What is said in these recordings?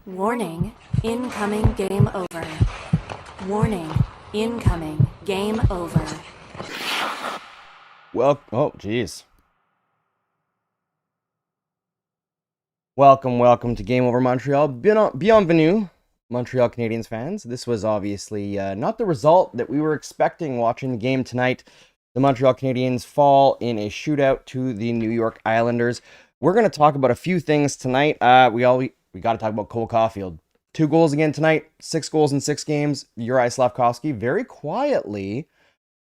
Warning, incoming game over. Warning, incoming game over. Geez. Welcome to Game Over Montreal. Bienvenue, Montreal Canadiens fans. This was obviously not the result that we were expecting watching the game tonight. The Montreal Canadiens fall in a shootout to the New York Islanders. We're going to talk about a few things tonight. We got to talk about Cole Caufield. 2 goals again tonight, 6 goals in 6 games. Uri Slafkovsky very quietly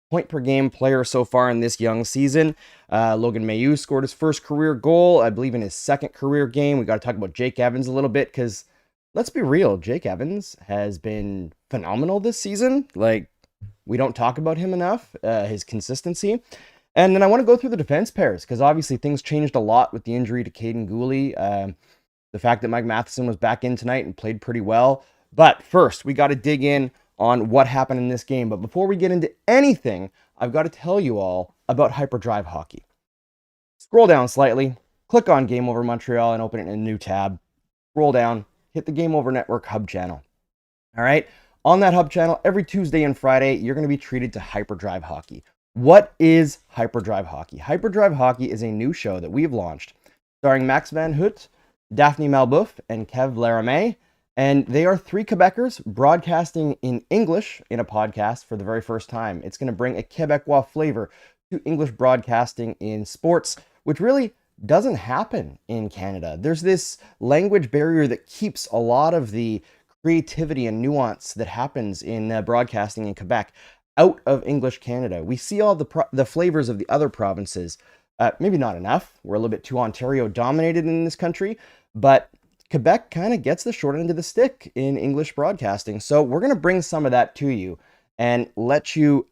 point per game player so far in this young season. Logan Mailloux scored his first career goal, I believe in his second career game. We got to talk about Jake Evans a little bit because let's be real, Jake Evans has been phenomenal this season. Like, we don't talk about him enough, his consistency. And then I want to go through the defense pairs because obviously things changed a lot with the injury to Caden Gooley. The fact that Mike Matheson was back in tonight and played pretty well. But first, we got to dig in on what happened in this game. But before we get into anything, I've got to tell you all about Hyperdrive Hockey. Scroll down slightly, click on Game Over Montreal and open it in a new tab. Scroll down, hit the Game Over Network Hub channel. All right, on that Hub channel, every Tuesday and Friday, you're going to be treated to Hyperdrive Hockey. What is Hyperdrive Hockey? Hyperdrive Hockey is a new show that we've launched, starring Max Van Hoot, Daphne Malbouf, and Kev Laramie. And they are 3 Quebecers broadcasting in English in a podcast for the very first time. It's going to bring a Quebecois flavor to English broadcasting in sports, which really doesn't happen in Canada. There's this language barrier that keeps a lot of the creativity and nuance that happens in broadcasting in Quebec out of English Canada. We see all the flavors of the other provinces. Maybe not enough. We're a little bit too Ontario dominated in this country, but Quebec kind of gets the short end of the stick in English broadcasting. So we're going to bring some of that to you and let you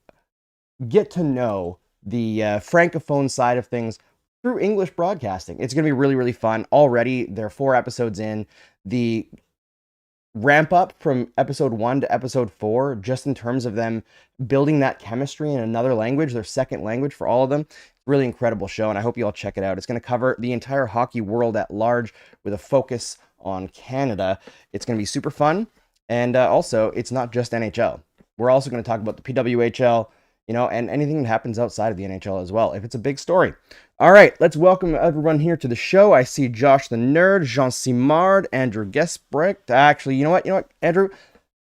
get to know the Francophone side of things through English broadcasting. It's going to be really, really fun. Already, there are 4 episodes in. The ramp up from episode 1 to episode 4, just in terms of them building that chemistry in another language, their second language for all of them. Really incredible show, and I hope you all check it out. It's going to cover the entire hockey world at large with a focus on Canada. It's going to be super fun, and also, it's not just NHL. We're also going to talk about the PWHL, and anything that happens outside of the NHL as well, if it's a big story. All right, let's welcome everyone here to the show. I see Josh the Nerd, Jean Simard, Andrew Gesbrecht. Actually, you know what, Andrew?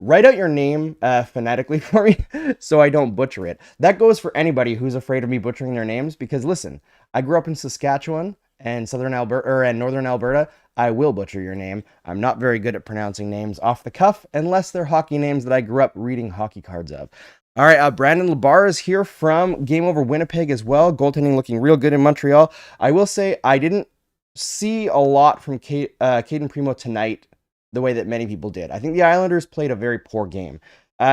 Write out your name phonetically for me so I don't butcher it. That goes for anybody who's afraid of me butchering their names because, listen, I grew up in Saskatchewan and Southern Alberta and Northern Alberta. I will butcher your name. I'm not very good at pronouncing names off the cuff unless they're hockey names that I grew up reading hockey cards of. All right, Brandon Labar is here from Game Over Winnipeg as well. Goaltending looking real good in Montreal. I will say I didn't see a lot from Caden Primo tonight the way that many people did. I think the Islanders played a very poor game.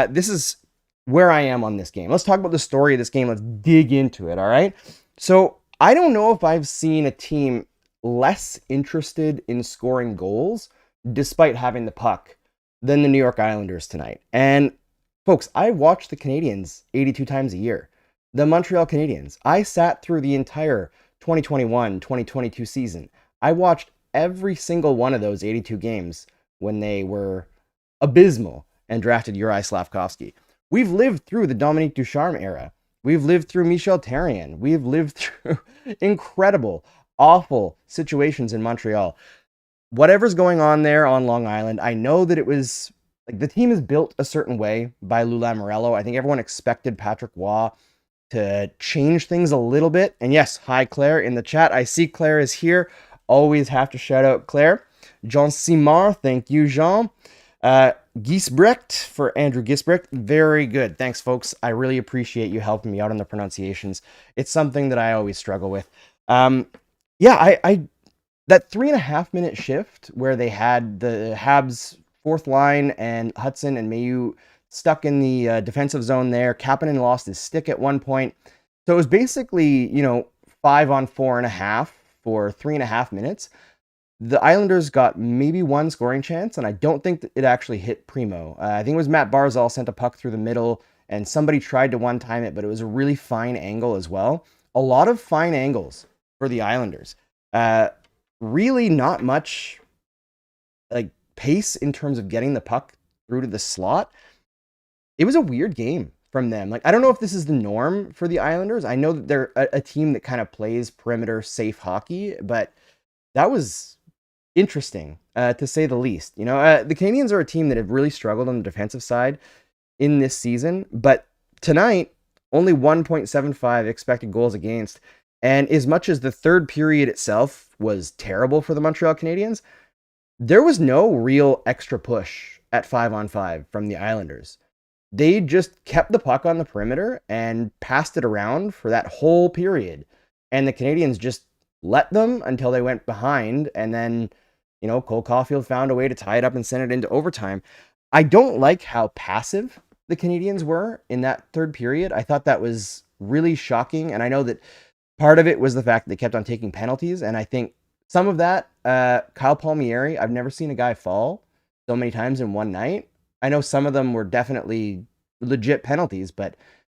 This is where I am on this game. Let's talk about the story of this game. Let's dig into it, all right? So I don't know if I've seen a team less interested in scoring goals despite having the puck than the New York Islanders tonight. And folks, I watch the Canadiens 82 times a year. The Montreal Canadiens. I sat through the entire 2021-2022 season. I watched every single one of those 82 games when they were abysmal and drafted Uri Slafkovsky. We've lived through the Dominique Ducharme era. We've lived through Michel Therrien. We've lived through incredible, awful situations in Montreal. Whatever's going on there on Long Island, I know that it was, like, the team is built a certain way by Lou Lamoriello. I think everyone expected Patrick Waugh to change things a little bit. And yes, hi Claire in the chat. I see Claire is here. Always have to shout out Claire. Jean Simard, thank you, Jean. Giesbrecht for Andrew Giesbrecht. Very good. Thanks, folks. I really appreciate you helping me out on the pronunciations. It's something that I always struggle with. That 3.5 minute shift where they had the Habs fourth line and Hudson and Mailloux stuck in the defensive zone there. Kapanen lost his stick at one point. So it was basically, 5 on 4.5 for 3.5 minutes. The Islanders got maybe one scoring chance, and I don't think that it actually hit Primo. I think it was Matt Barzal sent a puck through the middle, and somebody tried to one-time it, but it was a really fine angle as well. A lot of fine angles for the Islanders. Really not much pace in terms of getting the puck through to the slot, it was a weird game from them. Like, I don't know if this is the norm for the Islanders. I know that they're a team that kind of plays perimeter safe hockey, but that was interesting, to say the least. The Canadiens are a team that have really struggled on the defensive side in this season, but tonight, only 1.75 expected goals against. And as much as the third period itself was terrible for the Montreal Canadiens, there was no real extra push at 5-on-5 from the Islanders. They just kept the puck on the perimeter and passed it around for that whole period. And the Canadiens just let them until they went behind. And then, Cole Caufield found a way to tie it up and send it into overtime. I don't like how passive the Canadiens were in that third period. I thought that was really shocking. And I know that part of it was the fact that they kept on taking penalties. And I think some of that, Kyle Palmieri, I've never seen a guy fall so many times in one night. I know some of them were definitely legit penalties, but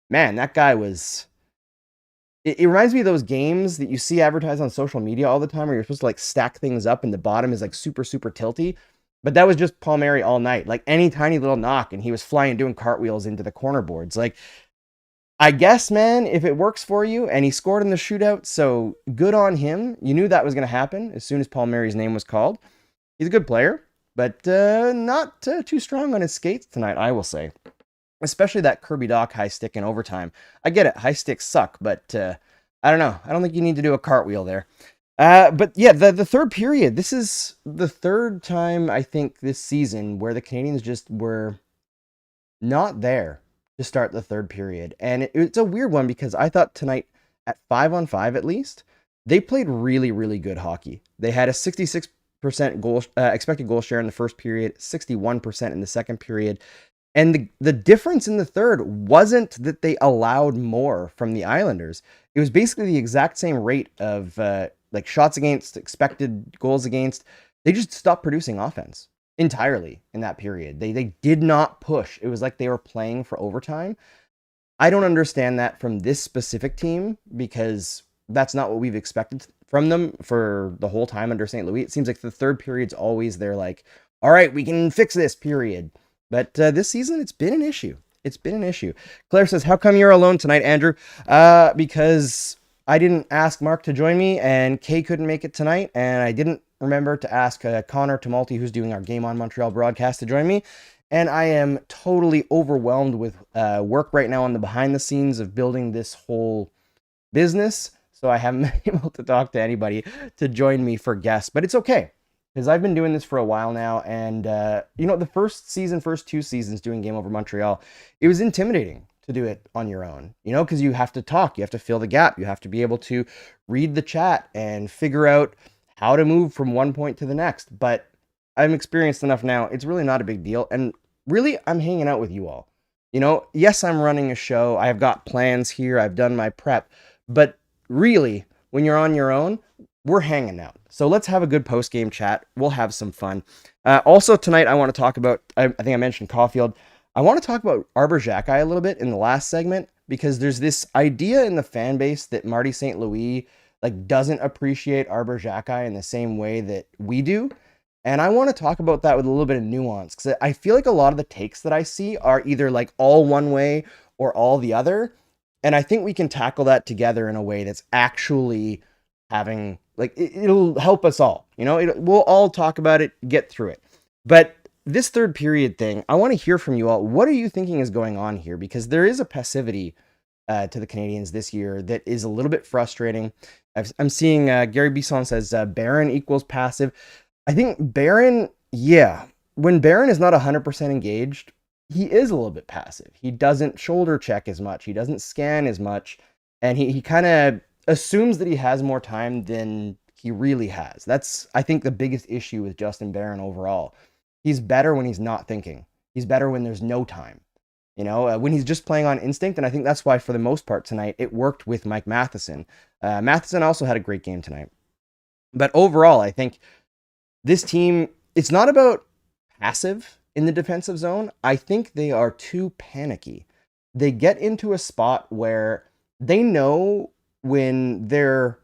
man, that guy was... It reminds me of those games that you see advertised on social media all the time where you're supposed to like stack things up and the bottom is like super, super tilty. But that was just Palmieri all night. Like any tiny little knock and he was flying, doing cartwheels into the corner boards. Like, I guess, man, if it works for you, and he scored in the shootout, so good on him. You knew that was going to happen as soon as Palmieri's name was called. He's a good player, but not too strong on his skates tonight, I will say. Especially that Kirby Dach high stick in overtime. I get it, high sticks suck, but I don't know. I don't think you need to do a cartwheel there. But yeah, the third period, this is the third time, I think, this season where the Canadiens just were not there to start the third period. And it's a weird one because I thought tonight at 5-on-5 at least, they played really, really good hockey. They had a 66% expected goal share in the first period, 61% in the second period. And the difference in the third wasn't that they allowed more from the Islanders. It was basically the exact same rate of like shots against, expected goals against. They just stopped producing offense entirely in that period. They did not push. It was like they were playing for overtime. I don't understand that from this specific team because that's not what we've expected from them for the whole time under St. Louis. It seems like the third period's always they're like, all right, we can fix this period. But this season, it's been an issue. It's been an issue. Claire says, how come you're alone tonight, Andrew? Because I didn't ask Mark to join me, and Kay couldn't make it tonight, and I didn't remember to ask Connor Tumulty, who's doing our Game on Montreal broadcast, to join me. And I am totally overwhelmed with work right now on the behind the scenes of building this whole business. So I haven't been able to talk to anybody to join me for guests, but it's okay. Because I've been doing this for a while now, and the first 2 seasons doing Game Over Montreal, it was intimidating to do it on your own, because you have to talk, you have to fill the gap, you have to be able to read the chat and figure out how to move from one point to the next. But I'm experienced enough now, it's really not a big deal, and really, I'm hanging out with you all. Yes, I'm running a show, I've got plans here, I've done my prep, but really, when you're on your own, we're hanging out. So let's have a good post-game chat. We'll have some fun. Also tonight, I want to talk about, I think I mentioned Caufield. I want to talk about Arber Xhekaj a little bit in the last segment, because there's this idea in the fan base that Marty St. Louis doesn't appreciate Arber Xhekaj in the same way that we do. And I want to talk about that with a little bit of nuance, because I feel like a lot of the takes that I see are either all one way or all the other. And I think we can tackle that together in a way that's actually having... it'll help us all, we'll all talk about it, get through it. But this third period thing, I want to hear from you all. What are you thinking is going on here? Because there is a passivity to the Canadiens this year that is a little bit frustrating. I'm seeing Gary Bisson says Barron equals passive. I think Barron, when Barron is not 100% engaged, he is a little bit passive. He doesn't shoulder check as much. He doesn't scan as much. And he kind of assumes that he has more time than he really has. That's, I think, the biggest issue with Justin Barron overall. He's better when he's not thinking. He's better when there's no time. When he's just playing on instinct, and I think that's why, for the most part tonight, it worked with Mike Matheson. Matheson also had a great game tonight. But overall, I think this team, it's not about passive in the defensive zone. I think they are too panicky. They get into a spot where they know when they're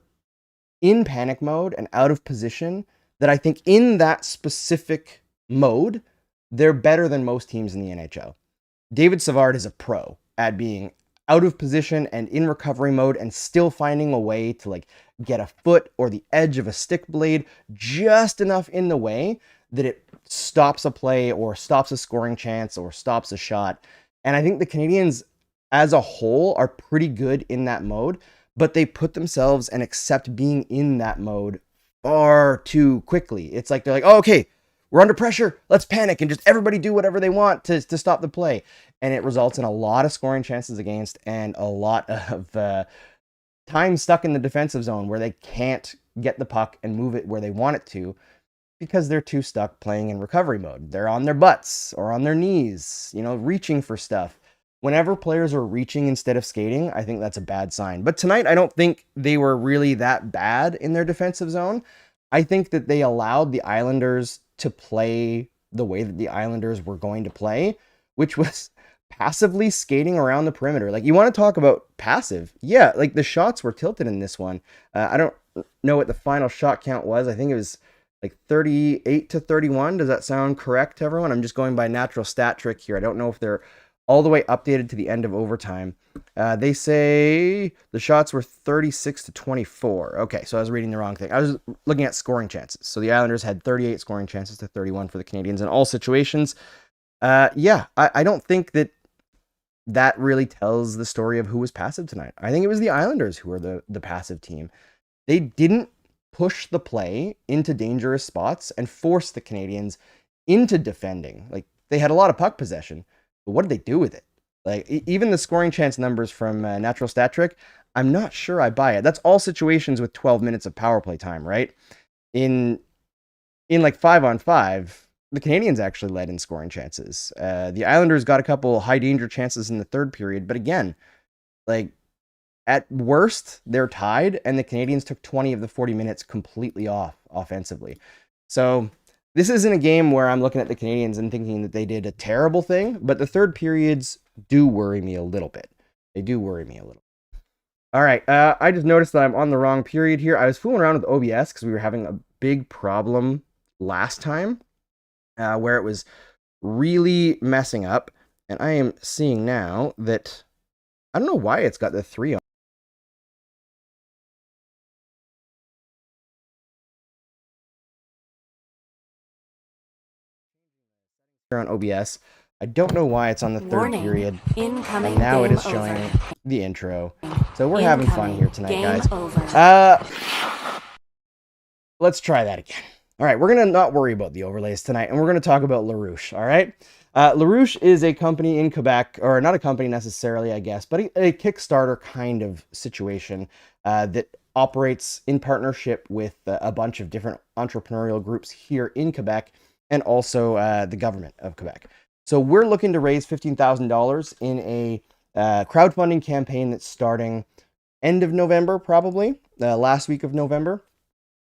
in panic mode and out of position, that I think in that specific mode, they're better than most teams in the NHL. David Savard is a pro at being out of position and in recovery mode and still finding a way to like get a foot or the edge of a stick blade just enough in the way that it stops a play or stops a scoring chance or stops a shot. And I think the Canadiens as a whole are pretty good in that mode, but they put themselves and accept being in that mode far too quickly. It's like they're like, oh, okay, we're under pressure. Let's panic and just everybody do whatever they want to stop the play. And it results in a lot of scoring chances against and a lot of time stuck in the defensive zone where they can't get the puck and move it where they want it to because they're too stuck playing in recovery mode. They're on their butts or on their knees, reaching for stuff. Whenever players are reaching instead of skating, I think that's a bad sign. But tonight, I don't think they were really that bad in their defensive zone. I think that they allowed the Islanders to play the way that the Islanders were going to play, which was passively skating around the perimeter. Like, you want to talk about passive? Yeah, like the shots were tilted in this one. I don't know what the final shot count was. I think it was like 38-31. Does that sound correct to everyone? I'm just going by natural stat trick here. I don't know if they're all the way updated to the end of overtime. They say the shots were 36-24. Okay, so I was reading the wrong thing. I was looking at scoring chances. So the Islanders had 38 scoring chances to 31 for the Canadiens in all situations. Yeah, I don't think that really tells the story of who was passive tonight. I think it was the Islanders who were the passive team. They didn't push the play into dangerous spots and force the Canadiens into defending. Like, they had a lot of puck possession, but what did they do with it? Like, even the scoring chance numbers from Natural Stat Trick, I'm not sure I buy it. That's all situations with 12 minutes of power play time, right? In like 5-on-5, the Canadiens actually led in scoring chances. The Islanders got a couple high danger chances in the third period, but again, like, at worst, they're tied, and the Canadiens took 20 of the 40 minutes completely off offensively. So this isn't a game where I'm looking at the Canadiens and thinking that they did a terrible thing, but the third periods do worry me a little bit. They do worry me a little. All right, I just noticed that I'm on the wrong period here. I was fooling around with OBS because we were having a big problem last time where it was really messing up, and I am seeing now that I don't know why it's got the 3 on. On OBS. I don't know why it's on the third period. Incoming and now it is game showing over. the intro. So we're having fun here tonight, Game guys. over. Let's try that again. All right, we're going to not worry about the overlays tonight, and we're going to talk about Larouche, all right? Larouche is a company in Quebec, or not a company necessarily, I guess, but a Kickstarter kind of situation that operates in partnership with a bunch of different entrepreneurial groups here in Quebec and also the government of Quebec. So we're looking to raise $15,000 in a crowdfunding campaign that's starting end of November, probably, last week of November.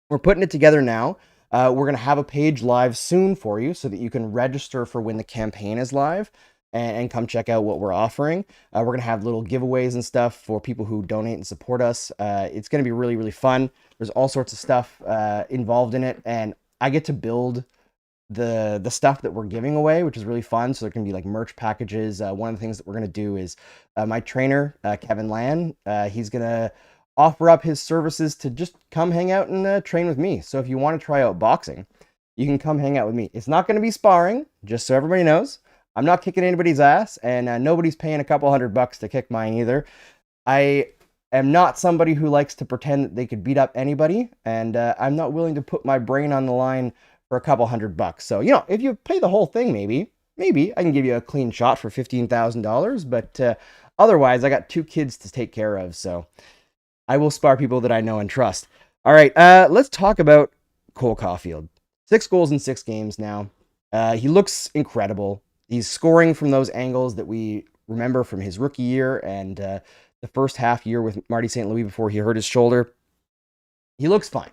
We're putting it together now. We're going to have a page live soon for you so that you can register for when the campaign is live and come check out what we're offering. We're going to have little giveaways and stuff for people who donate and support us. It's going to be really, really fun. There's all sorts of stuff involved in it, and I get to build the stuff that we're giving away, which is really fun. So there can be like merch packages. One of the things that we're going to do is my trainer, Kevin Lan, he's going to offer up his services to just come hang out and train with me. So if you want to try out boxing, you can come hang out with me. It's not going to be sparring, just so everybody knows. I'm not kicking anybody's ass, and nobody's paying a couple $100 to kick mine either. I am not somebody who likes to pretend that they could beat up anybody, and I'm not willing to put my brain on the line for a couple $100. So, if you pay the whole thing, maybe I can give you a clean shot for $15,000, but otherwise I got 2 kids to take care of, so I will spar people that I know and trust. All right, let's talk about Cole Caufield. 6 goals in 6 games now. He looks incredible. He's scoring from those angles that we remember from his rookie year and the first half year with Marty St. Louis before he hurt his shoulder. He looks fine.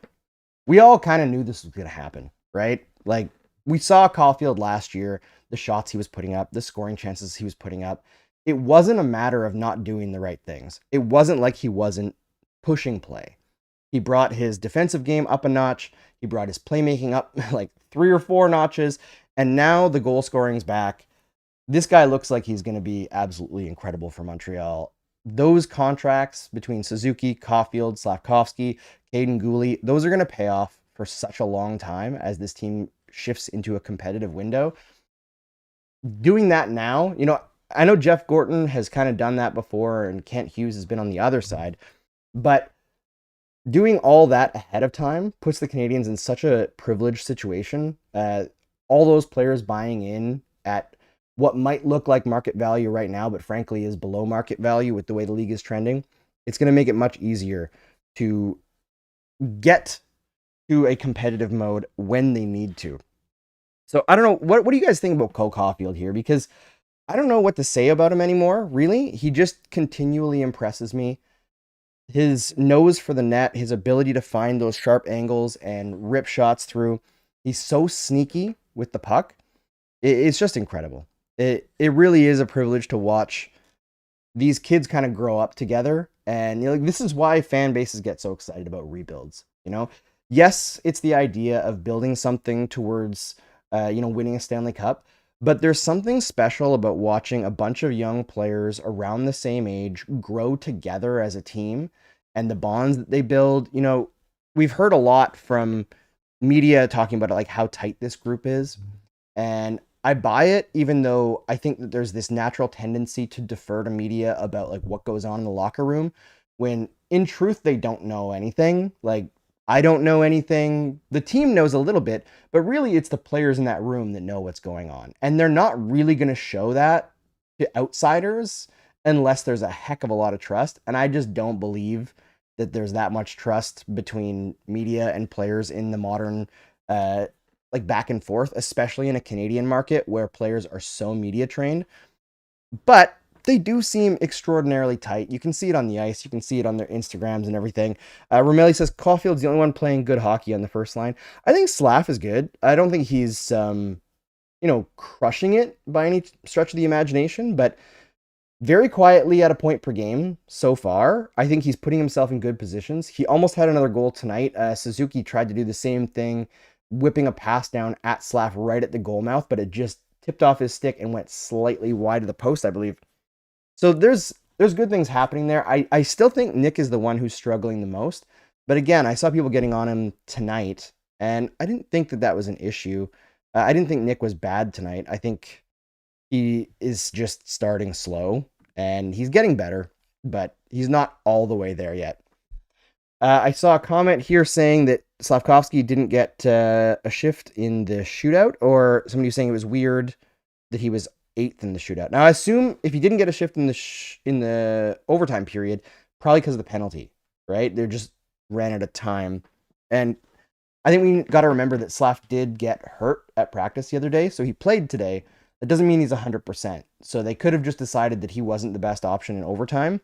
We all kind of knew this was going to happen, right? Like, we saw Caufield last year, the shots he was putting up, the scoring chances he was putting up. It wasn't a matter of not doing the right things. It wasn't like he wasn't pushing play. He brought his defensive game up a notch. He brought his playmaking up like 3 or 4 notches. And now the goal scoring's back. This guy looks like he's going to be absolutely incredible for Montreal. Those contracts between Suzuki, Caufield, Slavkovsky, Caden Gooley, those are going to pay off for such a long time as this team shifts into a competitive window. Doing that now, I know Jeff Gorton has kind of done that before and Kent Hughes has been on the other side, but doing all that ahead of time puts the Canadiens in such a privileged situation. All those players buying in at what might look like market value right now, but frankly is below market value with the way the league is trending. It's going to make it much easier to get to a competitive mode when they need to. So I don't know, what do you guys think about Cole Caufield here? Because I don't know what to say about him anymore, really. He just continually impresses me. His nose for the net, his ability to find those sharp angles and rip shots through. He's so sneaky with the puck. It's just incredible. It really is a privilege to watch these kids kind of grow up together. And this is why fan bases get so excited about rebuilds. Yes, it's the idea of building something towards winning a Stanley Cup. But there's something special about watching a bunch of young players around the same age grow together as a team and the bonds that they build. We've heard a lot from media talking about how tight this group is. And I buy it, even though I think that there's this natural tendency to defer to media about what goes on in the locker room, when in truth, they don't know anything. I don't know anything. The team knows a little bit, but really it's the players in that room that know what's going on. And they're not really going to show that to outsiders unless there's a heck of a lot of trust. And I just don't believe that there's that much trust between media and players in the modern, back and forth, especially in a Canadian market where players are so media trained. But they do seem extraordinarily tight. You can see it on the ice. You can see it on their Instagrams and everything. Romelli says Caulfield's the only one playing good hockey on the first line. I think Slav is good. I don't think he's, crushing it by any stretch of the imagination, but very quietly at a point per game so far. I think he's putting himself in good positions. He almost had another goal tonight. Suzuki tried to do the same thing, whipping a pass down at Slav right at the goal mouth, but it just tipped off his stick and went slightly wide of the post, I believe. So there's good things happening there. I still think Nick is the one who's struggling the most. But again, I saw people getting on him tonight, and I didn't think that was an issue. I didn't think Nick was bad tonight. I think he is just starting slow, and he's getting better, but he's not all the way there yet. I saw a comment here saying that Slavkovsky didn't get a shift in the shootout, or somebody was saying it was weird that he was 8th in the shootout. Now, I assume if he didn't get a shift in the overtime period, probably because of the penalty, right? They just ran out of time. And I think we got to remember that Slav did get hurt at practice the other day, so he played today. That doesn't mean he's 100%. So they could have just decided that he wasn't the best option in overtime.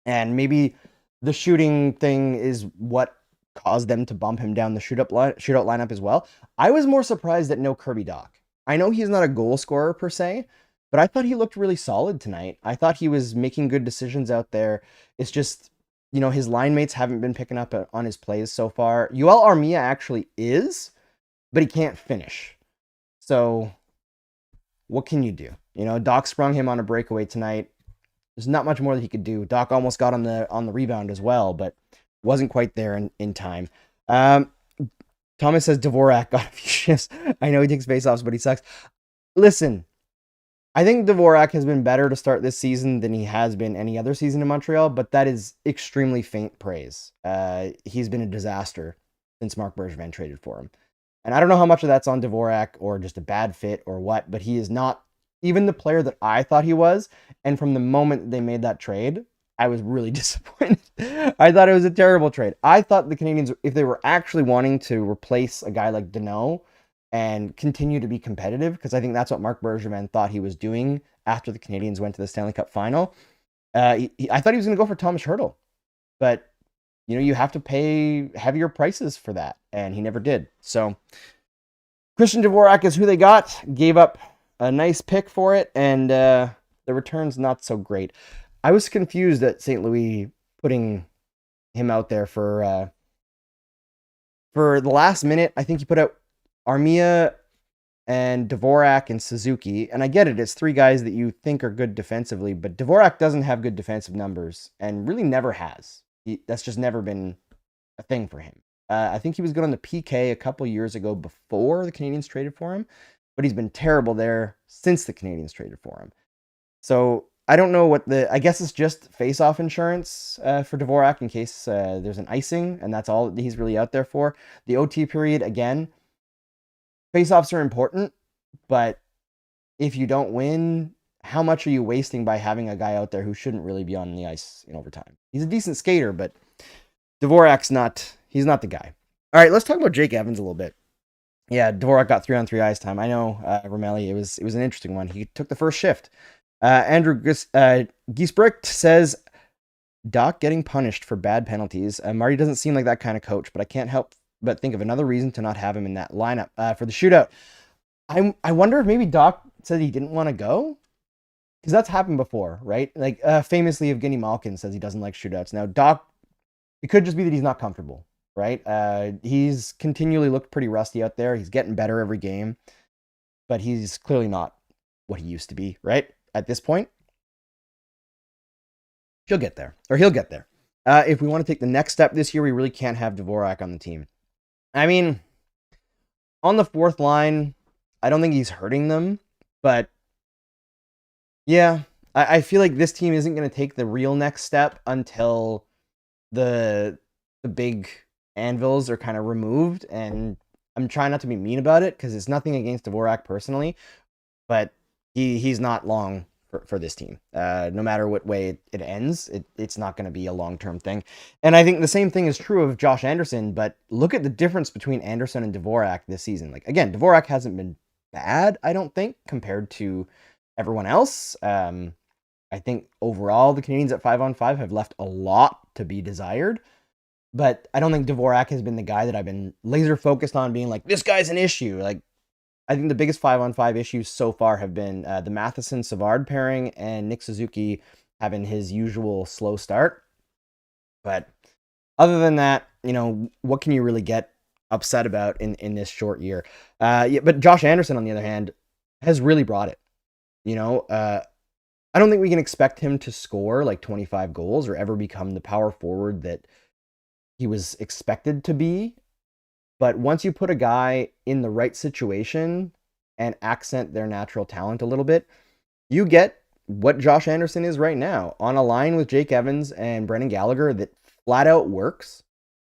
And maybe the shooting thing is what caused them to bump him down the shootout lineup as well. I was more surprised that no Kirby Dach. I know he's not a goal scorer per se, but I thought he looked really solid tonight. I thought he was making good decisions out there. It's just, his line mates haven't been picking up on his plays so far. Yoel Armia actually is, but he can't finish. So what can you do? Dach sprung him on a breakaway tonight. There's not much more that he could do. Dach almost got on the rebound as well, but wasn't quite there in time. Thomas says Dvorak got a few shifts. I know he takes faceoffs, but he sucks. Listen, I think Dvorak has been better to start this season than he has been any other season in Montreal, but that is extremely faint praise. He's been a disaster since Marc Bergevin traded for him. And I don't know how much of that's on Dvorak or just a bad fit or what, but he is not even the player that I thought he was. And from the moment that they made that trade, I was really disappointed. I thought it was a terrible trade. I thought the Canadiens, if they were actually wanting to replace a guy like Danault and continue to be competitive, because I think that's what Marc Bergevin thought he was doing after the Canadiens went to the Stanley Cup final, I thought he was going to go for Thomas Hertl. But, you have to pay heavier prices for that, and he never did. So Christian Dvorak is who they got, gave up a nice pick for it, and the return's not so great. I was confused at St. Louis putting him out there for the last minute. I think he put out Armia and Dvorak and Suzuki. And I get it, it's three guys that you think are good defensively, but Dvorak doesn't have good defensive numbers and really never has. That's just never been a thing for him. I think he was good on the PK a couple years ago before the Canadiens traded for him, but he's been terrible there since the Canadiens traded for him. So I don't know I guess it's just face-off insurance for Dvorak in case there's an icing, and that's all he's really out there for. The OT period, again, face-offs are important, but if you don't win, how much are you wasting by having a guy out there who shouldn't really be on the ice in overtime? He's a decent skater, but Dvorak's he's not the guy. All right, let's talk about Jake Evans a little bit. Yeah, Dvorak got 3-on-3 ice time. I know, Romelli, it was an interesting one. He took the first shift. Andrew Giesbrecht says, Doc getting punished for bad penalties. Marty doesn't seem like that kind of coach, but I can't help but think of another reason to not have him in that lineup for the shootout. I wonder if maybe Doc said he didn't want to go, because that's happened before, right? Like famously, Evgeny Malkin says he doesn't like shootouts. Now, Doc, it could just be that he's not comfortable, right? He's continually looked pretty rusty out there. He's getting better every game, but he's clearly not what he used to be, right? At this point, he'll get there. If we want to take the next step this year, we really can't have Dvorak on the team. I mean, on the fourth line, I don't think he's hurting them, but yeah, I feel like this team isn't going to take the real next step until the big anvils are kind of removed, and I'm trying not to be mean about it because it's nothing against Dvorak personally, but he's not long for this team. No matter what way it ends, it's not going to be a long-term thing. And I think the same thing is true of Josh Anderson, but look at the difference between Anderson and Dvorak this season. Like, again, Dvorak hasn't been bad, I don't think, compared to everyone else. I think overall the Canadiens at 5-on-5 have left a lot to be desired, but I don't think Dvorak has been the guy that I've been laser focused on being like, this guy's an issue. Like, I think the biggest 5-on-5 issues so far have been the Matheson-Savard pairing and Nick Suzuki having his usual slow start. But other than that, what can you really get upset about in this short year? But Josh Anderson, on the other hand, has really brought it. I don't think we can expect him to score like 25 goals or ever become the power forward that he was expected to be. But once you put a guy in the right situation and accent their natural talent a little bit, you get what Josh Anderson is right now, on a line with Jake Evans and Brendan Gallagher that flat out works.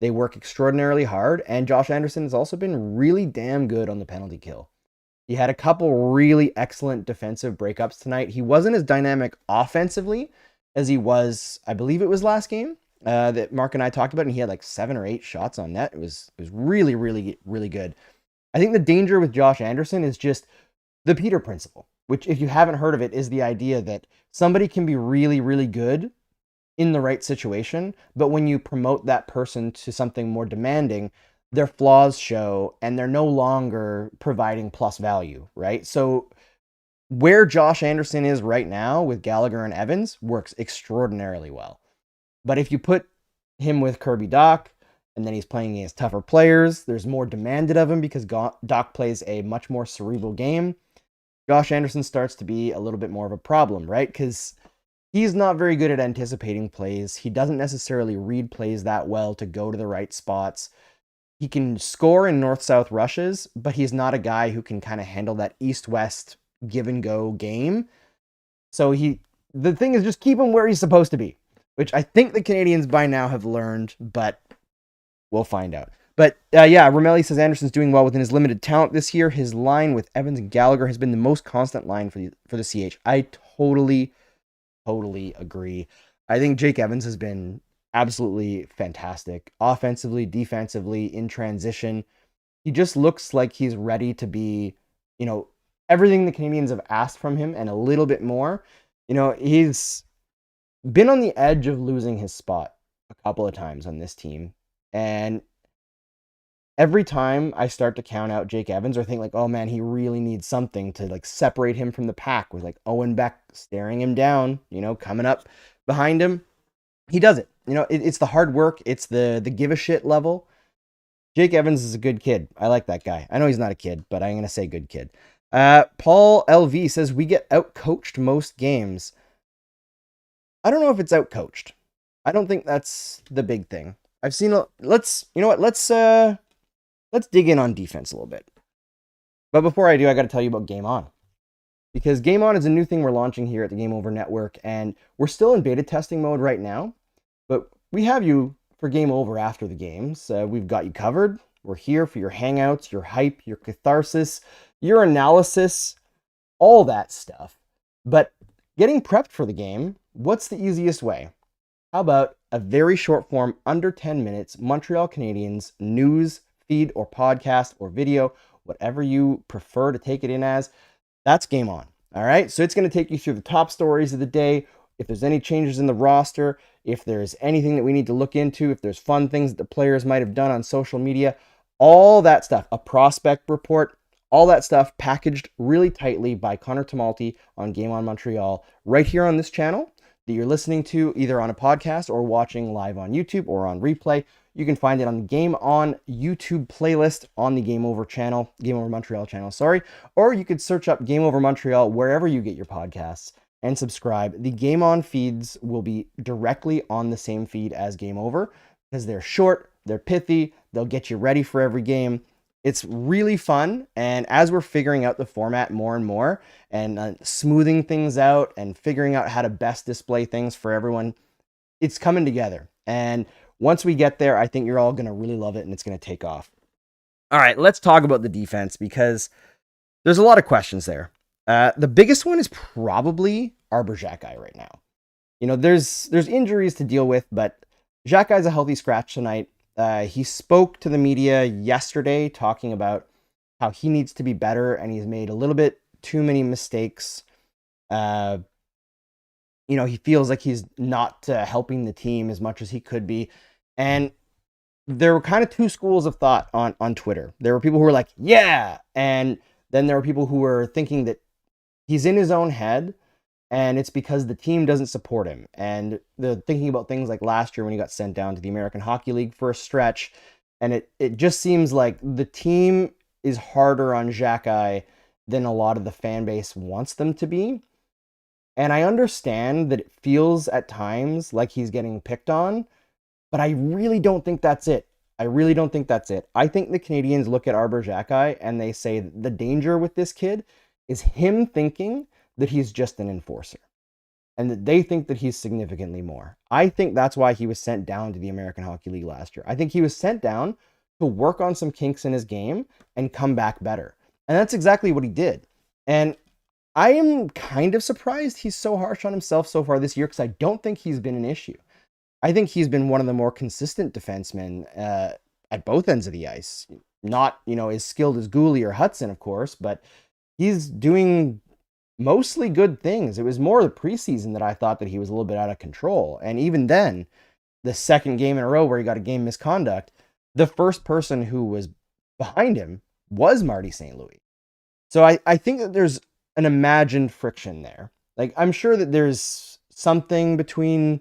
They work extraordinarily hard, and Josh Anderson has also been really damn good on the penalty kill. He had a couple really excellent defensive breakups tonight. He wasn't as dynamic offensively as he was, I believe it was last game, that Mark and I talked about, and he had like 7 or 8 shots on net. It was really, really, really good. I think the danger with Josh Anderson is just the Peter principle, which, if you haven't heard of it, is the idea that somebody can be really, really good in the right situation, but when you promote that person to something more demanding, their flaws show and they're no longer providing plus value, right? So where Josh Anderson is right now with Gallagher and Evans works extraordinarily well. But if you put him with Kirby Dach, and then he's playing against tougher players, there's more demanded of him because Dach plays a much more cerebral game. Josh Anderson starts to be a little bit more of a problem, right? Because he's not very good at anticipating plays. He doesn't necessarily read plays that well to go to the right spots. He can score in north-south rushes, but he's not a guy who can kind of handle that east-west give-and-go game. So the thing is just keep him where he's supposed to be, which I think the Canadiens by now have learned, but we'll find out. But Romelli says Anderson's doing well within his limited talent this year. His line with Evans and Gallagher has been the most constant line for the CH. I totally agree. I think Jake Evans has been absolutely fantastic. Offensively, defensively, in transition. He just looks like he's ready to be, everything the Canadiens have asked from him and a little bit more. He's been on the edge of losing his spot a couple of times on this team. And every time I start to count out Jake Evans or think like, oh man, he really needs something to like separate him from the pack with like Owen Beck staring him down, coming up behind him. He does it. It's the hard work. It's the give a shit level. Jake Evans is a good kid. I like that guy. I know he's not a kid, but I'm going to say good kid. Paul LV says we get outcoached most games. I don't know if it's outcoached. I don't think that's the big thing. I've seen let's dig in on defense a little bit. But before I do, I got to tell you about Game On. Because Game On is a new thing we're launching here at the Game Over Network, and we're still in beta testing mode right now, but we have you for Game Over after the games. We've got you covered. We're here for your hangouts, your hype, your catharsis, your analysis, all that stuff. But getting prepped for the game, what's the easiest way? How about a very short form, under 10 minutes, Montreal Canadiens news, feed, or podcast, or video, whatever you prefer to take it in as. That's Game On. All right. So it's going to take you through the top stories of the day. If there's any changes in the roster, if there's anything that we need to look into, if there's fun things that the players might have done on social media, all that stuff, a prospect report, all that stuff packaged really tightly by Connor Tamalti on Game On Montreal right here on this channel that you're listening to either on a podcast or watching live on YouTube or on replay. You can find it on the Game On YouTube playlist on the Game Over channel, Game Over Montreal channel, sorry. Or you could search up Game Over Montreal wherever you get your podcasts and subscribe. The Game On feeds will be directly on the same feed as Game Over because they're short, they're pithy, they'll get you ready for every game. It's really fun, and as we're figuring out the format more and more and smoothing things out and figuring out how to best display things for everyone, it's coming together. And once we get there, I think you're all going to really love it and it's going to take off. All right, let's talk about the defense because there's a lot of questions there. The biggest one is probably Arber Xhekaj right now. You know, there's injuries to deal with, but Xhekaj's a healthy scratch tonight. He spoke to the media yesterday talking about how he needs to be better and he's made a little bit too many mistakes. You know, he feels like he's not helping the team as much as he could be. And there were kind of two schools of thought on Twitter. There were people who were like, yeah. And then there were people who were thinking that he's in his own head and it's because the team doesn't support him. And they're thinking about things like last year when he got sent down to the American Hockey League for a stretch. And it just seems like the team is harder on Xhekaj than a lot of the fan base wants them to be. And I understand that it feels at times like he's getting picked on, but I really don't think that's it. I think the Canadiens look at Arber Xhekaj and they say the danger with this kid is him thinking that he's just an enforcer and that they think that he's significantly more. I think that's why he was sent down to the American Hockey League last year. I think he was sent down to work on some kinks in his game and come back better. And that's exactly what he did. And I am kind of surprised he's so harsh on himself so far this year because I don't think he's been an issue. I think he's been one of the more consistent defensemen at both ends of the ice. Not, as skilled as Gooley or Hudson, of course, but he's doing mostly good things. It was more the preseason that I thought that he was a little bit out of control. And even then, the second game in a row where he got a game misconduct, the first person who was behind him was Marty St. Louis. So I think that there's an imagined friction there. Like, I'm sure that there's something between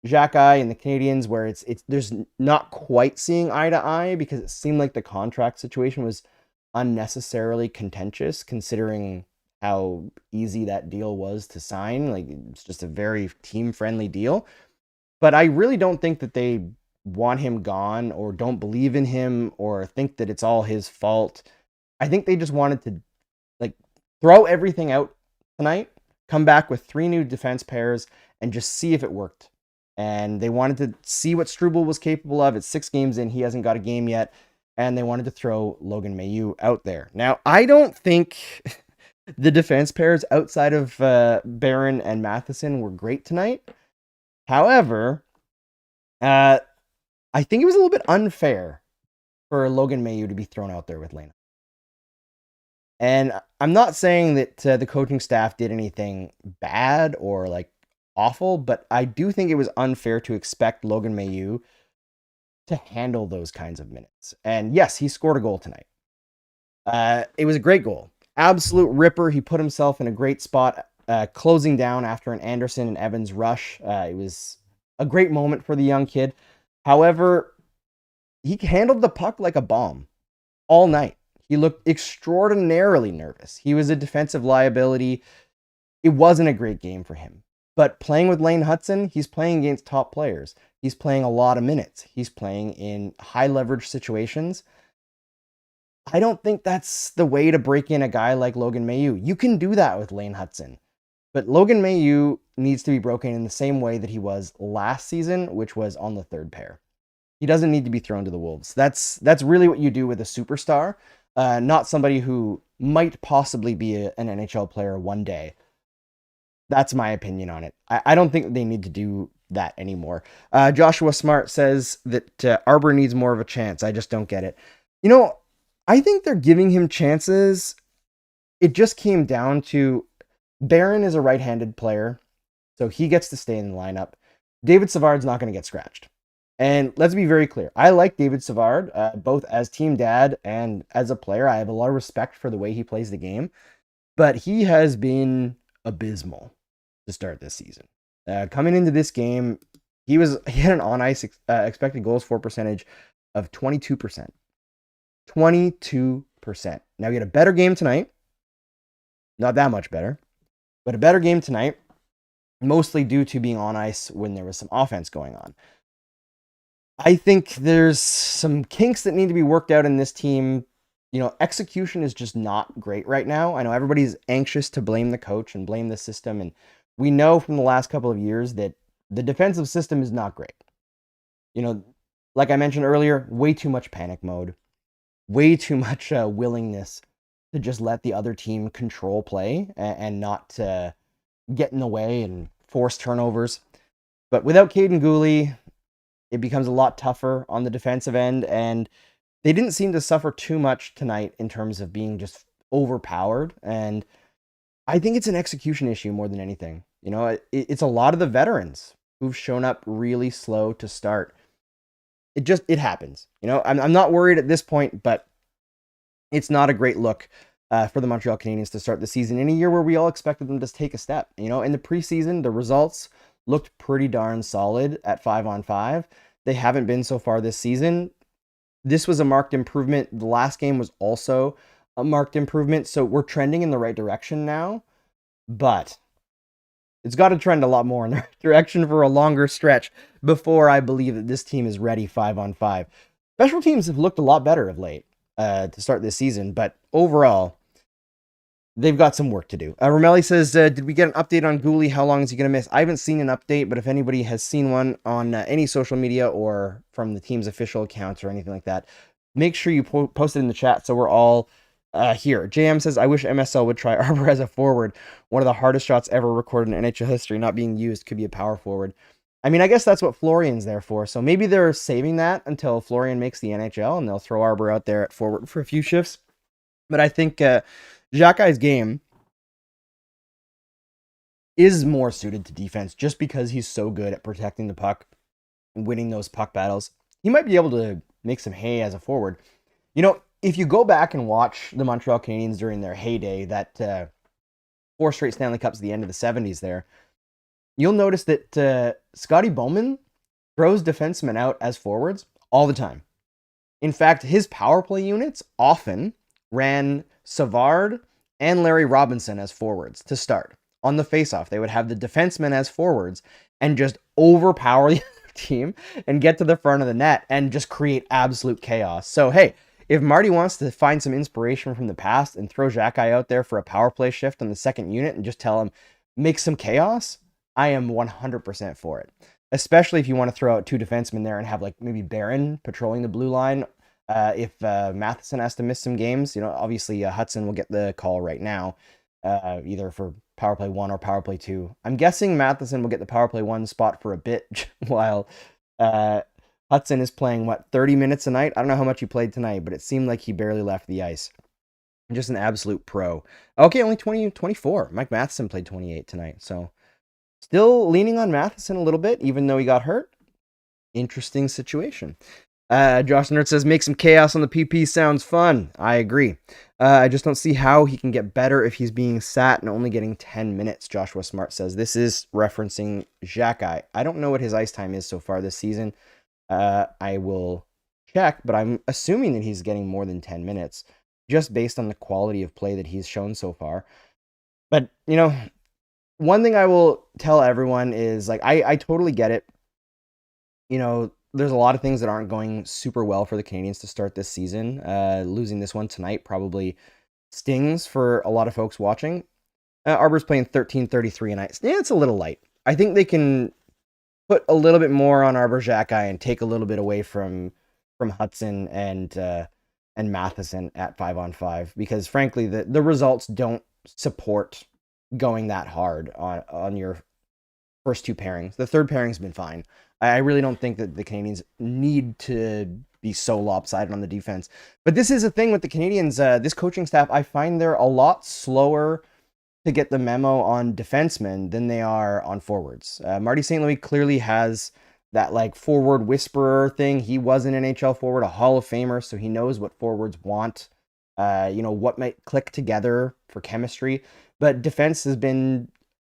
Xhekaj and the Canadiens where there's not quite seeing eye to eye because it seemed like the contract situation was unnecessarily contentious considering how easy that deal was to sign. Like, it's just a very team-friendly deal. But I really don't think that they want him gone or don't believe in him or think that it's all his fault. I think they just wanted to throw everything out tonight, come back with 3 new defense pairs, and just see if it worked. And they wanted to see what Struble was capable of. It's 6 games in. He hasn't got a game yet. And they wanted to throw Logan Mailloux out there. Now, I don't think the defense pairs outside of Barron and Matheson were great tonight. However, I think it was a little bit unfair for Logan Mailloux to be thrown out there with Lena. And I'm not saying that the coaching staff did anything bad or awful, but I do think it was unfair to expect Logan Mailloux to handle those kinds of minutes. And yes, he scored a goal tonight. It was a great goal. Absolute ripper. He put himself in a great spot, closing down after an Anderson and Evans rush. It was a great moment for the young kid. However, he handled the puck like a bomb all night. He looked extraordinarily nervous. He was a defensive liability. It wasn't a great game for him. But playing with Lane Hutson, he's playing against top players. He's playing a lot of minutes. He's playing in high leverage situations. I don't think that's the way to break in a guy like Logan Mailloux. You can do that with Lane Hutson. But Logan Mailloux needs to be broken in the same way that he was last season, which was on the third pair. He doesn't need to be thrown to the wolves. That's really what you do with a superstar, not somebody who might possibly be an NHL player one day. That's my opinion on it. I don't think they need to do that anymore. Joshua Smart says that Arber needs more of a chance. I just don't get it. I think they're giving him chances. It just came down to Barron is a right-handed player, so he gets to stay in the lineup. David Savard's not going to get scratched. And let's be very clear. I like David Savard, both as team dad and as a player. I have a lot of respect for the way he plays the game, but he has been abysmal to start this season. Coming into this game, he had an on-ice expected goals for percentage of 22%. 22%. Now, he had a better game tonight. Not that much better, but a better game tonight, mostly due to being on ice when there was some offense going on. I think there's some kinks that need to be worked out in this team. Execution is just not great right now. I know everybody's anxious to blame the coach and blame the system, and we know from the last couple of years that the defensive system is not great. Like I mentioned earlier, way too much panic mode. Way too much willingness to just let the other team control play and not get in the way and force turnovers. But without Caden Gooley, it becomes a lot tougher on the defensive end, and they didn't seem to suffer too much tonight in terms of being just overpowered. And I think it's an execution issue more than anything. It's a lot of the veterans who've shown up really slow to start. It happens. I'm not worried at this point, but it's not a great look for the Montreal Canadiens to start the season in a year where we all expected them to take a step. In the preseason, the results looked pretty darn solid at 5-on-5. They haven't been so far this season. This was a marked improvement. The last game was also a marked improvement, so we're trending in the right direction now, but it's got to trend a lot more in the right direction for a longer stretch before I believe that this team is ready 5-on-5. Special teams have looked a lot better of late to start this season, but overall, they've got some work to do. Romelli says, did we get an update on Gooley? How long is he going to miss? I haven't seen an update, but if anybody has seen one on any social media or from the team's official accounts or anything like that, make sure you post it in the chat so we're all here. JM says, I wish MSL would try Arber as a forward. One of the hardest shots ever recorded in NHL history, not being used, could be a power forward. I mean, I guess that's what Florian's there for. So maybe they're saving that until Florian makes the NHL and they'll throw Arber out there at forward for a few shifts. But I think Xhekaj's game is more suited to defense just because he's so good at protecting the puck and winning those puck battles. He might be able to make some hay as a forward. If you go back and watch the Montreal Canadiens during their heyday, that 4 straight Stanley Cups at the end of the 70s there, you'll notice that Scotty Bowman throws defensemen out as forwards all the time. In fact, his power play units often ran Savard and Larry Robinson as forwards to start. On the faceoff, they would have the defensemen as forwards and just overpower the team and get to the front of the net and just create absolute chaos. So, hey, if Marty wants to find some inspiration from the past and throw Xhekaj out there for a power play shift on the second unit and just tell him, make some chaos, I am 100% for it. Especially if you want to throw out 2 defensemen there and have maybe Barron patrolling the blue line. If Matheson has to miss some games, obviously Hudson will get the call right now, either for power play 1 or power play 2. I'm guessing Matheson will get the power play 1 spot for a bit while Hudson is playing, 30 minutes a night? I don't know how much he played tonight, but it seemed like he barely left the ice. Just an absolute pro. Okay, only 24. Mike Matheson played 28 tonight, so still leaning on Matheson a little bit, even though he got hurt. Interesting situation. Josh Nerd says, make some chaos on the PP sounds fun. I agree. I just don't see how he can get better if he's being sat and only getting 10 minutes, Joshua Smart says. This is referencing Xhekaj. I don't know what his ice time is so far this season. I will check, but I'm assuming that he's getting more than 10 minutes just based on the quality of play that he's shown so far. But, one thing I will tell everyone is, like, I totally get it. There's a lot of things that aren't going super well for the Canadiens to start this season. Losing this one tonight probably stings for a lot of folks watching. Arber's playing 13-33, and it's a little light. I think they can put a little bit more on Arber Xhekaj and take a little bit away from Hudson and Matheson at 5-on-5, because frankly the results don't support going that hard on your first two pairings. The third pairing's been fine. I really don't think that the Canadiens need to be so lopsided on the defense. But this is a thing with the Canadiens. This coaching staff, I find they're a lot slower to get the memo on defensemen than they are on forwards. Marty St. Louis clearly has that like forward whisperer thing. He was an NHL forward, a Hall of Famer, so he knows what forwards want, what might click together for chemistry. But defense has been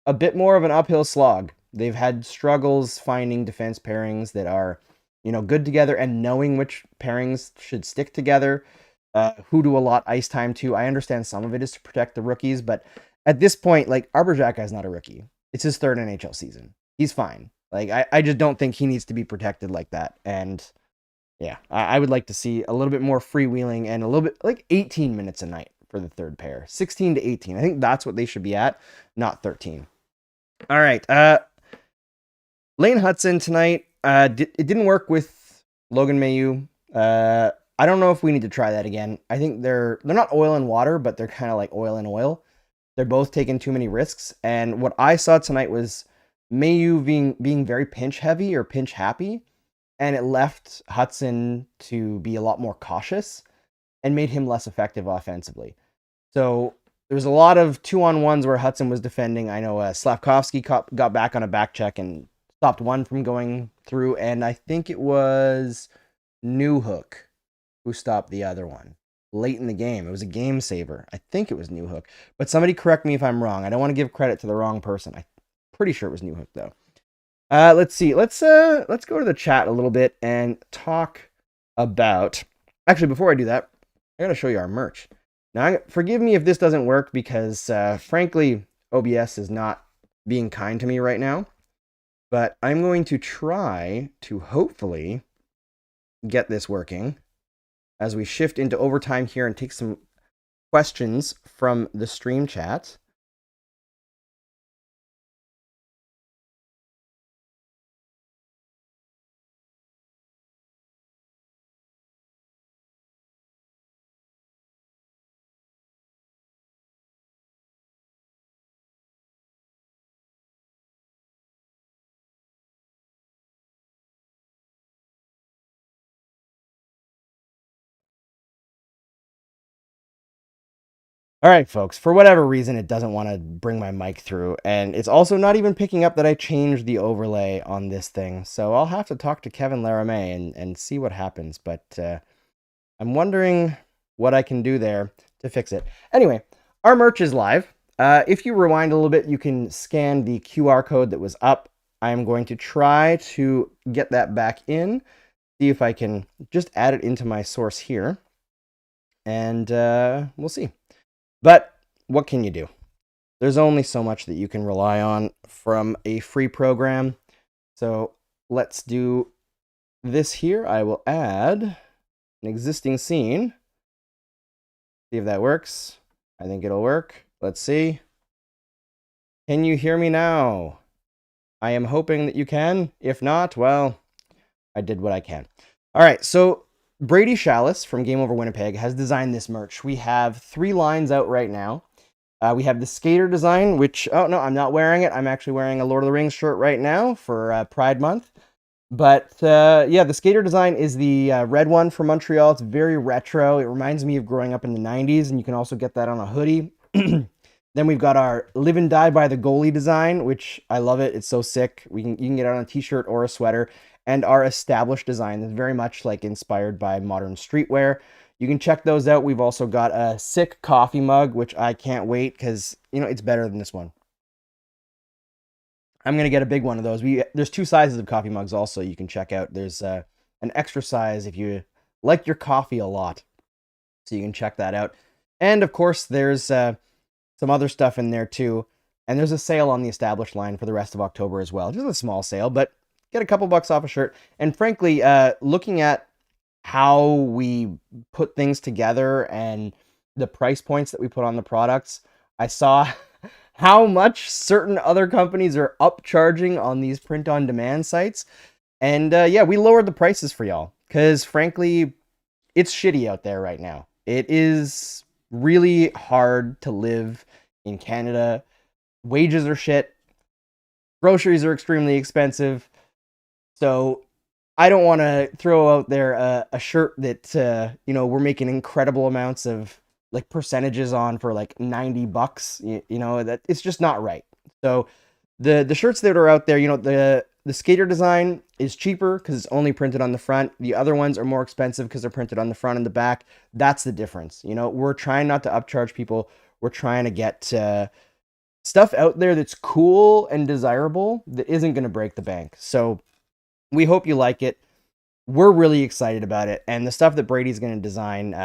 a bit more of an uphill slog. They've had struggles finding defense pairings that are, good together and knowing which pairings should stick together, who to allot ice time to. I understand some of it is to protect the rookies, but at this point, like, Arber Xhekaj is not a rookie. It's his third NHL season. He's fine. Like, I just don't think he needs to be protected like that. And yeah, I would like to see a little bit more freewheeling and a little bit, like 18 minutes a night for the third pair. 16 to 18. I think that's what they should be at, not 13. All right. Lane Hutson tonight. It didn't work with Logan Mailloux. I don't know if we need to try that again. I think they're not oil and water, but they're kind of like oil and oil. They're both taking too many risks. And what I saw tonight was Mailloux being very pinch heavy or pinch happy. And it left Hutson to be a lot more cautious and made him less effective offensively. So there was a lot of 2-on-1s where Hutson was defending. I know Slavkovsky got back on a back check and stopped one from going through. And I think it was Newhook who stopped the other one late in the game. It was a game saver. I think it was Newhook. But somebody correct me if I'm wrong. I don't want to give credit to the wrong person. I'm pretty sure it was Newhook, though. Let's see. Let's go to the chat a little bit and talk about... Actually, before I do that, I got to show you our merch. Now, forgive me if this doesn't work because, frankly, OBS is not being kind to me right now. But I'm going to try to hopefully get this working as we shift into overtime here and take some questions from the stream chat. All right, folks, for whatever reason, it doesn't want to bring my mic through, and it's also not even picking up that I changed the overlay on this thing, so I'll have to talk to Kevin Laramie and see what happens, but I'm wondering what I can do there to fix it. Anyway, our merch is live. If you rewind a little bit, you can scan the QR code that was up. I am going to try to get that back in, see if I can just add it into my source here, and we'll see. But what can you do? There's only so much that you can rely on from a free program. So let's do this here. I will add an existing scene. See if that works. I think it'll work. Let's see. Can you hear me now? I am hoping that you can. If not, well, I did what I can. All right, so Brady Chalice from Game Over Winnipeg has designed this merch. We have 3 lines out right now. We have the skater design, which, oh no, I'm not wearing it. I'm actually wearing a Lord of the Rings shirt right now for Pride Month. But yeah, the skater design is the red one from Montreal. It's very retro. It reminds me of growing up in the 90s, and you can also get that on a hoodie. Then we've got our Live and Die by the Goalie design, which I love it. It's so sick. You can get it on a t-shirt or a sweater. And our established design is very much like inspired by modern streetwear. You can check those out. We've also got a sick coffee mug, which I can't wait because, it's better than this one. I'm going to get a big one of those. There's 2 sizes of coffee mugs also you can check out. There's an extra size if you like your coffee a lot. So you can check that out. And of course, there's some other stuff in there too. And there's a sale on the established line for the rest of October as well. Just a small sale, but get a couple bucks off a shirt. And frankly, looking at how we put things together and the price points that we put on the products, I saw how much certain other companies are upcharging on these print-on-demand sites. And yeah, we lowered the prices for y'all because frankly, it's shitty out there right now. It is really hard to live in Canada. Wages are shit. Groceries are extremely expensive. So I don't want to throw out there a shirt that, we're making incredible amounts of like percentages on for like $90. That it's just not right. So the shirts that are out there, the skater design is cheaper because it's only printed on the front. The other ones are more expensive because they're printed on the front and the back. That's the difference. We're trying not to upcharge people. We're trying to get stuff out there that's cool and desirable that isn't going to break the bank. So we hope you like it. We're really excited about it. And the stuff that Brady's going to design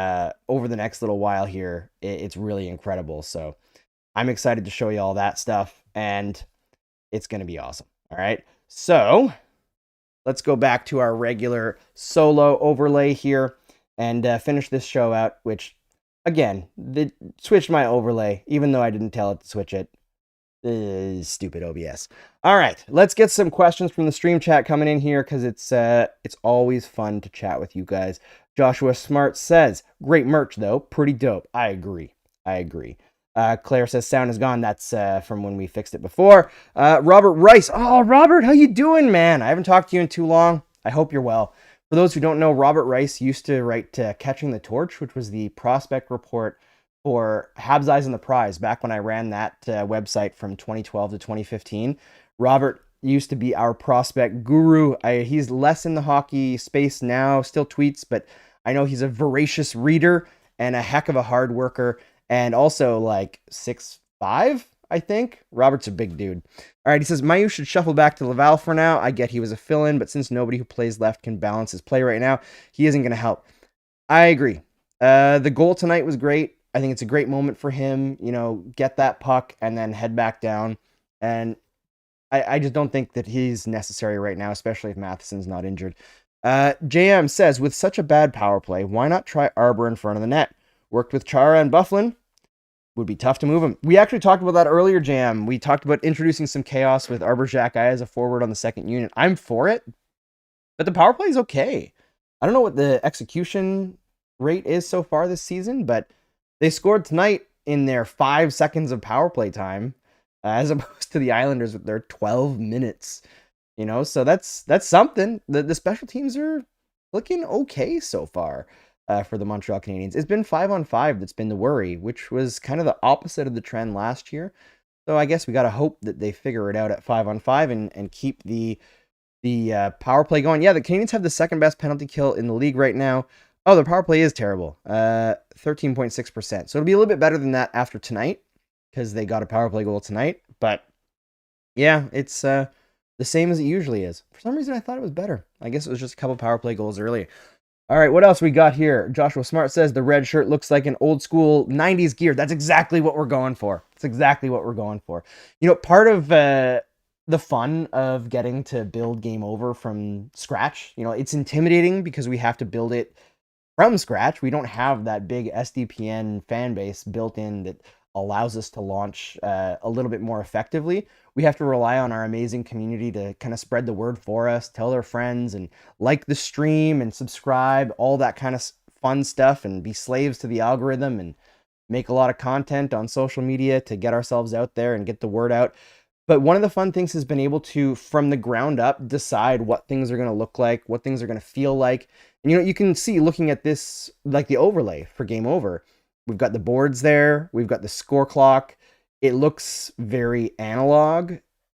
over the next little while here, it's really incredible. So I'm excited to show you all that stuff. And it's going to be awesome. All right. So let's go back to our regular solo overlay here and finish this show out, which, again, switched my overlay, even though I didn't tell it to switch it. Stupid OBS. All right, let's get some questions from the stream chat coming in here because it's always fun to chat with you guys. Joshua Smart says, great merch though, pretty dope. I agree. Claire says sound is gone. That's from when we fixed it before. Robert Rice. Oh, Robert, how you doing, man? I haven't talked to you in too long. I hope you're well. For those who don't know, Robert Rice used to write Catching the Torch, which was the prospect report for Habs Eyes on the Prize back when I ran that website from 2012 to 2015. Robert used to be our prospect guru. He's less in the hockey space now, still tweets, but I know he's a voracious reader and a heck of a hard worker. And also like 6'5", I think. Robert's a big dude. All right, he says, Mailloux should shuffle back to Laval for now. I get he was a fill-in, but since nobody who plays left can balance his play right now, he isn't going to help. I agree. The goal tonight was great. I think it's a great moment for him, get that puck and then head back down. And I just don't think that he's necessary right now, especially if Matheson's not injured. JM says, with such a bad power play, why not try Arber in front of the net? Worked with Chara and Bufflin. Would be tough to move him. We actually talked about that earlier, JM. We talked about introducing some chaos with Arber Xhekaj as a forward on the second unit. I'm for it, but the power play is okay. I don't know what the execution rate is so far this season, but they scored tonight in their 5 seconds of power play time, as opposed to the Islanders with their 12 minutes. So that's something. The special teams are looking okay so far for the Montreal Canadiens. It's been 5-on-5 that's been the worry, which was kind of the opposite of the trend last year. So I guess we got to hope that they figure it out at 5-on-5 and keep the power play going. Yeah, the Canadiens have the second best penalty kill in the league right now. Oh, their power play is terrible. 13.6%. So it'll be a little bit better than that after tonight because they got a power play goal tonight. But yeah, it's the same as it usually is. For some reason, I thought it was better. I guess it was just a couple power play goals earlier. All right, what else we got here? Joshua Smart says the red shirt looks like an old school 90s gear. That's exactly what we're going for. Part of the fun of getting to build Game Over from scratch, it's intimidating because we have to build it from scratch. We don't have that big SDPN fan base built in that allows us to launch a little bit more effectively. We have to rely on our amazing community to kind of spread the word for us, tell their friends, and like the stream and subscribe, all that kind of fun stuff, and be slaves to the algorithm and make a lot of content on social media to get ourselves out there and get the word out. But one of the fun things has been able to, from the ground up, decide what things are going to look like, what things are going to feel like. And, you can see looking at this, like the overlay for Game Over, we've got the boards there. We've got the score clock. It looks very analog.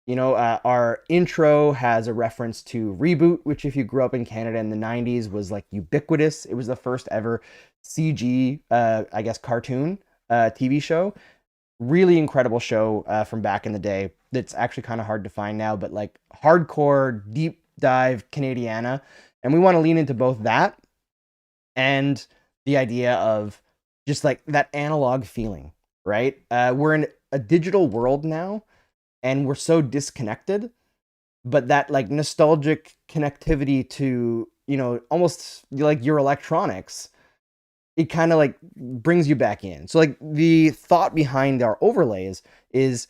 Our intro has a reference to Reboot, which if you grew up in Canada in the 90s was like ubiquitous. It was the first ever CG, cartoon TV show. Really incredible show from back in the day that's actually kind of hard to find now, but like hardcore, deep dive Canadiana. And we want to lean into both that and the idea of just like that analog feeling, right? We're in a digital world now, and we're so disconnected, but that like nostalgic connectivity to, almost like your electronics, it kind of like brings you back in. So like the thought behind our overlays is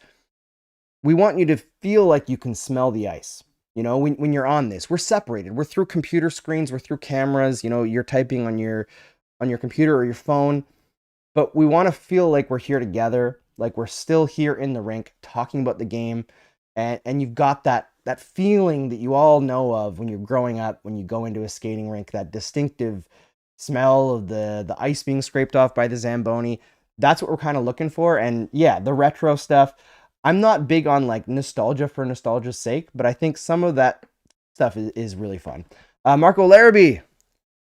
we want you to feel like you can smell the ice. When you're on this, we're separated. We're through computer screens, we're through cameras, you're typing on your computer or your phone, but we want to feel like we're here together, like we're still here in the rink talking about the game, and you've got that feeling that you all know of when you're growing up, when you go into a skating rink, that distinctive smell of the ice being scraped off by the Zamboni. That's what we're kind of looking for. And yeah, the retro stuff, I'm not big on like nostalgia for nostalgia's sake, but I think some of that stuff is really fun. Marco Larrabee,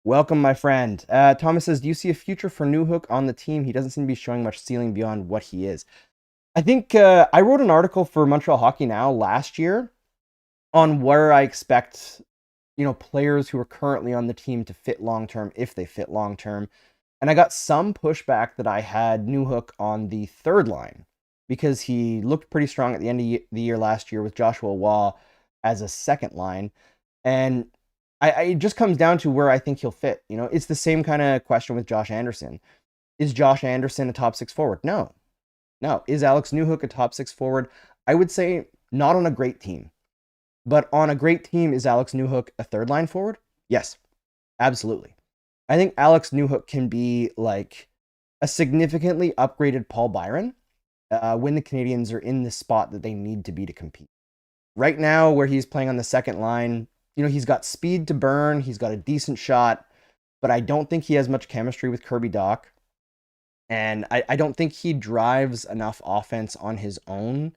welcome, my friend. Thomas says, do you see a future for Newhook on the team? He doesn't seem to be showing much ceiling beyond what he is. I think I wrote an article for Montreal Hockey Now last year on where I expect, players who are currently on the team to fit long-term, if they fit long-term. And I got some pushback that I had Newhook on the third line because he looked pretty strong at the end of the year last year with Joshua Waugh as a second line. And it just comes down to where I think he'll fit. It's the same kind of question with Josh Anderson. Is Josh Anderson a top six forward? No. Is Alex Newhook a top six forward? I would say not on a great team. But on a great team, is Alex Newhook a third line forward? Yes, absolutely. I think Alex Newhook can be like a significantly upgraded Paul Byron when the Canadiens are in the spot that they need to be to compete. Right now, where he's playing on the second line, he's got speed to burn, he's got a decent shot, but I don't think he has much chemistry with Kirby Dach. And I don't think he drives enough offense on his own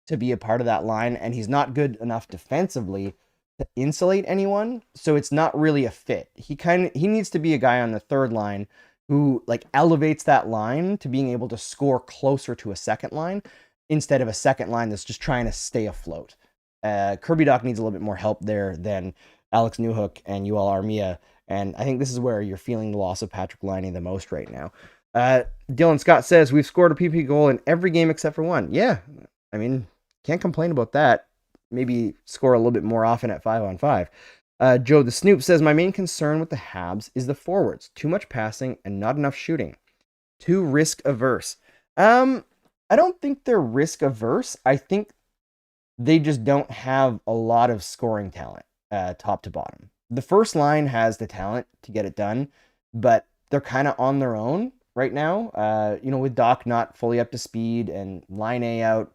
to be a part of that line, and he's not good enough defensively to insulate anyone, so it's not really a fit. He needs to be a guy on the third line who like elevates that line to being able to score closer to a second line instead of a second line that's just trying to stay afloat. Kirby Dach needs a little bit more help there than Alex Newhook and Yoel Armia, and I think this is where you're feeling the loss of Patrick Laine the most right now. Dylan Scott says, we've scored a PP goal in every game except for one. Yeah, I mean, can't complain about that. Maybe score a little bit more often at 5-on-5. Joe the Snoop says, my main concern with the Habs is the forwards. Too much passing and not enough shooting. Too risk averse. I don't think they're risk averse. I think they just don't have a lot of scoring talent, top to bottom. The first line has the talent to get it done, but they're kind of on their own right now. With Dach not fully up to speed and Laine out,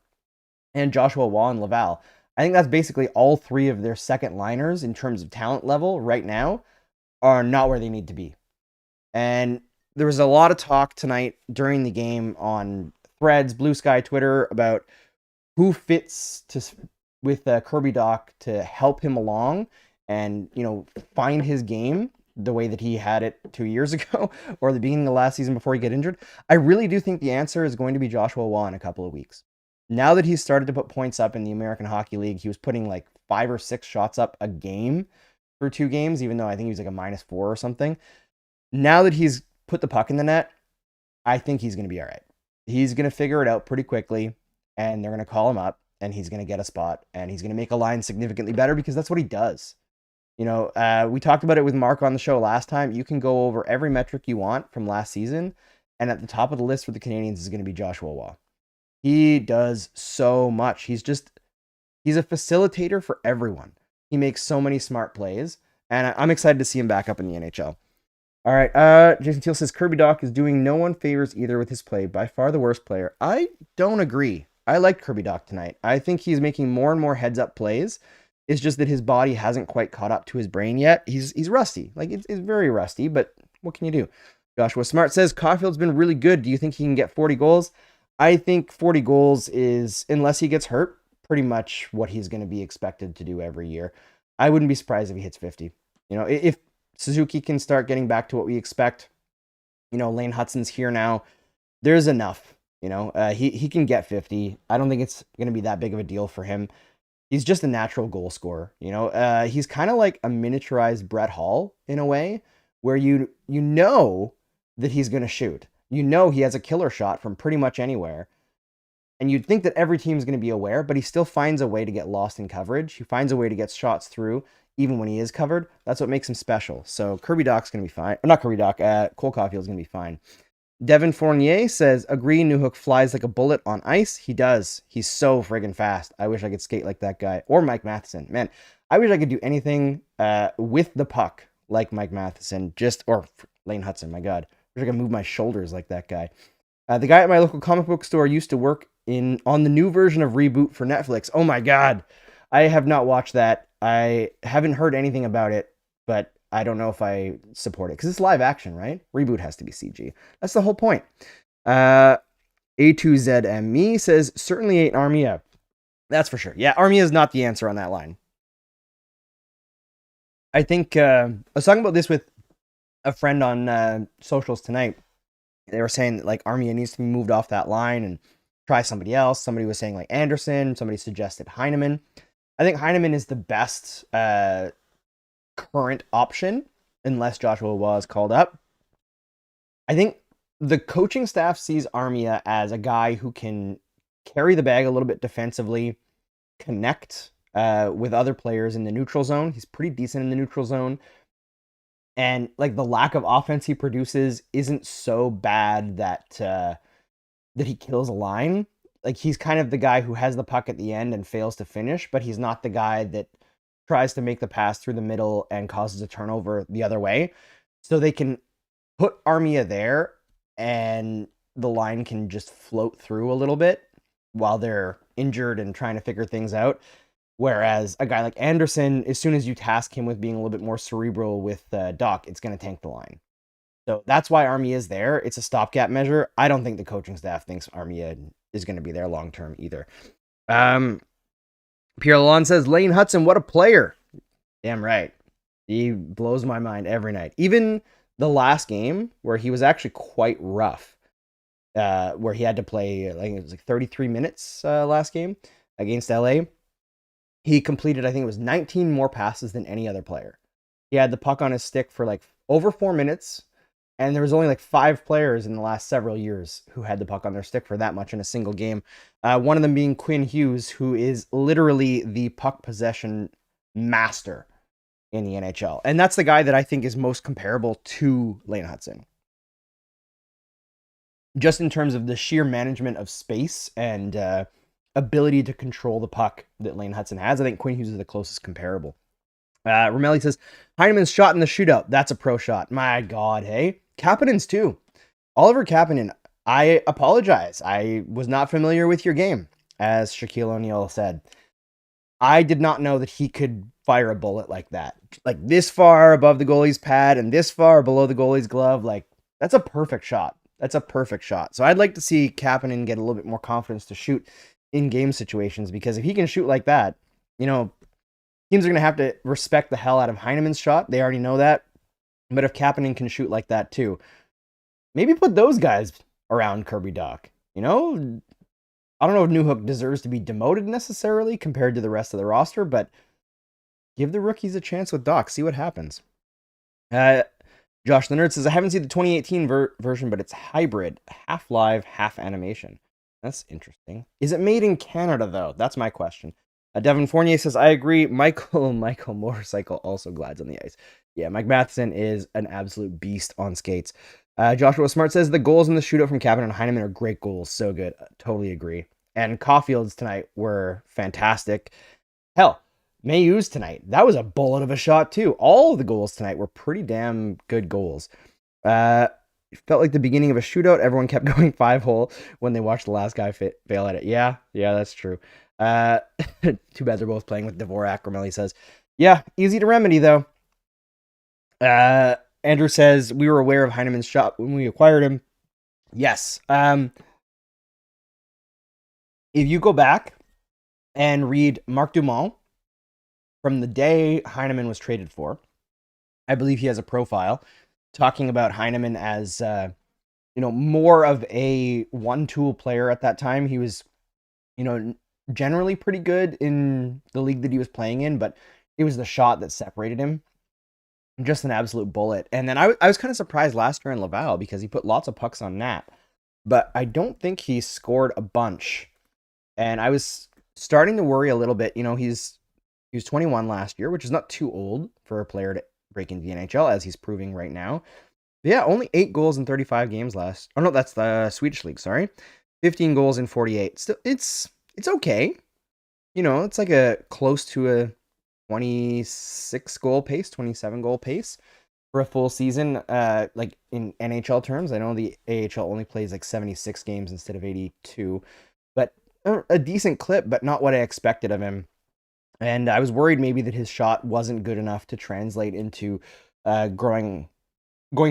and Joshua Waugh and Laval. I think that's basically all three of their second liners in terms of talent level right now are not where they need to be. And there was a lot of talk tonight during the game on Threads, Blue Sky, Twitter about who fits with Kirby Dach to help him along and, find his game the way that he had it 2 years ago or the beginning of last season before he got injured. I really do think the answer is going to be Joshua Waugh in a couple of weeks. Now that he's started to put points up in the American Hockey League, he was putting like 5 or 6 shots up a game for 2 games, even though I think he was like a -4 or something. Now that he's put the puck in the net, I think he's going to be all right. He's going to figure it out pretty quickly, and they're going to call him up, and he's going to get a spot, and he's going to make a line significantly better because that's what he does. We talked about it with Mark on the show last time. You can go over every metric you want from last season, and at the top of the list for the Canadiens is going to be Joshua Waugh. He does so much. He's a facilitator for everyone. He makes so many smart plays, and I'm excited to see him back up in the NHL. All right, Jason Teal says, Kirby Dach is doing no one favors either with his play. By far the worst player. I don't agree. I like Kirby Dach tonight. I think he's making more and more heads-up plays. It's just that his body hasn't quite caught up to his brain yet. He's rusty. Like, it's very rusty, but what can you do? Joshua Smart says, Caufield's been really good. Do you think he can get 40 goals? I think 40 goals is, unless he gets hurt, pretty much what he's going to be expected to do every year. I wouldn't be surprised if he hits 50. If Suzuki can start getting back to what we expect, Lane Hudson's here now, there's enough. He can get 50. I don't think it's going to be that big of a deal for him. He's just a natural goal scorer. He's kind of like a miniaturized Brett Hall in a way, where you know that he's going to shoot. You know he has a killer shot from pretty much anywhere. And you'd think that every team is going to be aware, but he still finds a way to get lost in coverage. He finds a way to get shots through, even when he is covered. That's what makes him special. So Kirby Doc's going to be fine. Or not Kirby Doc, Cole Caulfield is going to be fine. Devin Fournier says, agree, Newhook flies like a bullet on ice. He does. He's so friggin' fast. I wish I could skate like that guy. Or Mike Matheson. Man, I wish I could do anything with the puck like Mike Matheson. Or Lane Hudson, my God. I wish I could move my shoulders like that guy. The guy at my local comic book store used to work on the new version of Reboot for Netflix. Oh my God. I have not watched that. I haven't heard anything about it, but I don't know if I support it because it's live action, right? Reboot has to be CG. That's the whole point. A2ZME says, certainly ain't Armia. That's for sure. Yeah, Armia is not the answer on that line. I think I was talking about this with a friend on socials tonight. They were saying that like Armia needs to be moved off that line and try somebody else. Somebody was saying like Anderson. Somebody suggested Heineman. I think Heineman is the best current option unless Joshua was called up. I think the coaching staff sees Armia as a guy who can carry the bag a little bit defensively, connect with other players in the neutral zone. He's pretty decent in the neutral zone. And like the lack of offense he produces isn't so bad that that he kills a line. Like he's kind of the guy who has the puck at the end and fails to finish, but he's not the guy that tries to make the pass through the middle and causes a turnover the other way. So they can put Armia there and the line can just float through a little bit while they're injured and trying to figure things out. Whereas a guy like Anderson, as soon as you task him with being a little bit more cerebral with Doc, it's going to tank the line. So that's why Armia is there. It's a stopgap measure. I don't think the coaching staff thinks Armia is going to be there long term either. Pierre Lalonde says, Lane Hudson, what a player. Damn right. He blows my mind every night. Even the last game where he was actually quite rough, where he had to play, I think it was like 33 minutes last game against LA. He completed, I think it was 19 more passes than any other player. He had the puck on his stick for like over 4 minutes. And there was only like 5 players in the last several years who had the puck on their stick for that much in a single game. One of them being Quinn Hughes, who is literally the puck possession master in the NHL. And that's the guy that I think is most comparable to Lane Hudson. Just in terms of the sheer management of space and ability to control the puck that Lane Hudson has, I think Quinn Hughes is the closest comparable. Romelli says, Heineman's shot in the shootout. That's a pro shot. My God, hey? Kapanen's too. Oliver Kapanen, I apologize. I was not familiar with your game, as Shaquille O'Neal said. I did not know that he could fire a bullet like that. Like this far above the goalie's pad and this far below the goalie's glove. Like, that's a perfect shot. That's a perfect shot. So I'd like to see Kapanen get a little bit more confidence to shoot in game situations, because if he can shoot like that, you know, teams are going to have to respect the hell out of Heineman's shot. They already know that. But if Kapanen can shoot like that too, maybe put those guys around Kirby Doc. You know, I don't know if Newhook deserves to be demoted necessarily compared to the rest of the roster, but give the rookies a chance with Doc. See what happens. Josh the Nerd says, I haven't seen the 2018 version, but it's hybrid. Half live, half animation. That's interesting. Is it made in Canada, though? That's my question. Devin Fournier says, I agree. Michael Motorcycle also glides on the ice. Yeah, Mike Matheson is an absolute beast on skates. Joshua Smart says, the goals in the shootout from Kapanen and Heineman are great goals. So good. Totally agree. And Caufield's tonight were fantastic. Hell, Mailloux tonight, that was a bullet of a shot too. All of the goals tonight were pretty damn good goals. It felt like the beginning of a shootout. Everyone kept going 5-hole when they watched the last guy fail at it. Yeah, that's true. Too bad they're both playing with Dvorak, Romelli says. Yeah, easy to remedy, though. Andrew says, we were aware of Heineman's shot when we acquired him. Yes. If you go back and read Marc Dumont from the day Heineman was traded for, I believe he has a profile talking about Heineman as, more of a one-tool player at that time. He was, generally pretty good in the league that he was playing in, but it was the shot that separated him. just an absolute bullet. And then I was kind of surprised last year in Laval because he put lots of pucks on net, but I don't think he scored a bunch. And I was starting to worry a little bit. He was 21 last year, which is not too old for a player to break into the NHL, as he's proving right now. But yeah, only 8 goals in 35 games last. Oh no, that's the Swedish league. Sorry, 15 goals in 48. Still, it's okay. It's like a close to a 26 goal pace, 27 goal pace for a full season. Like in NHL terms, I know the AHL only plays like 76 games instead of 82, but a decent clip, but not what I expected of him. And I was worried maybe that his shot wasn't good enough to translate into going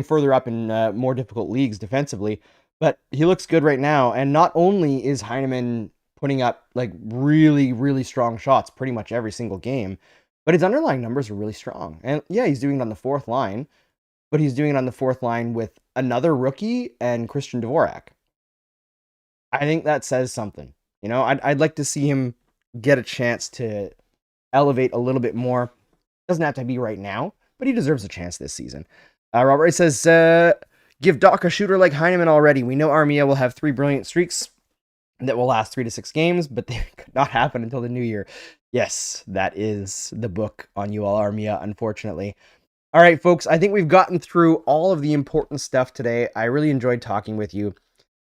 further up in more difficult leagues defensively. But he looks good right now. And not only is Heineman putting up like really, really strong shots pretty much every single game, but his underlying numbers are really strong. And yeah, he's doing it on the fourth line, but he's doing it on the fourth line with another rookie and Christian Dvorak. I think that says something. I'd like to see him get a chance to elevate a little bit more. Doesn't have to be right now, but he deserves a chance this season. Robert says, give Doc a shooter like Heineman already. We know Armia will have 3 brilliant streaks that will last 3 to 6 games, but they could not happen until the new year. Yes, that is the book on you all, Armia, unfortunately. All right, folks, I think we've gotten through all of the important stuff today. I really enjoyed talking with you.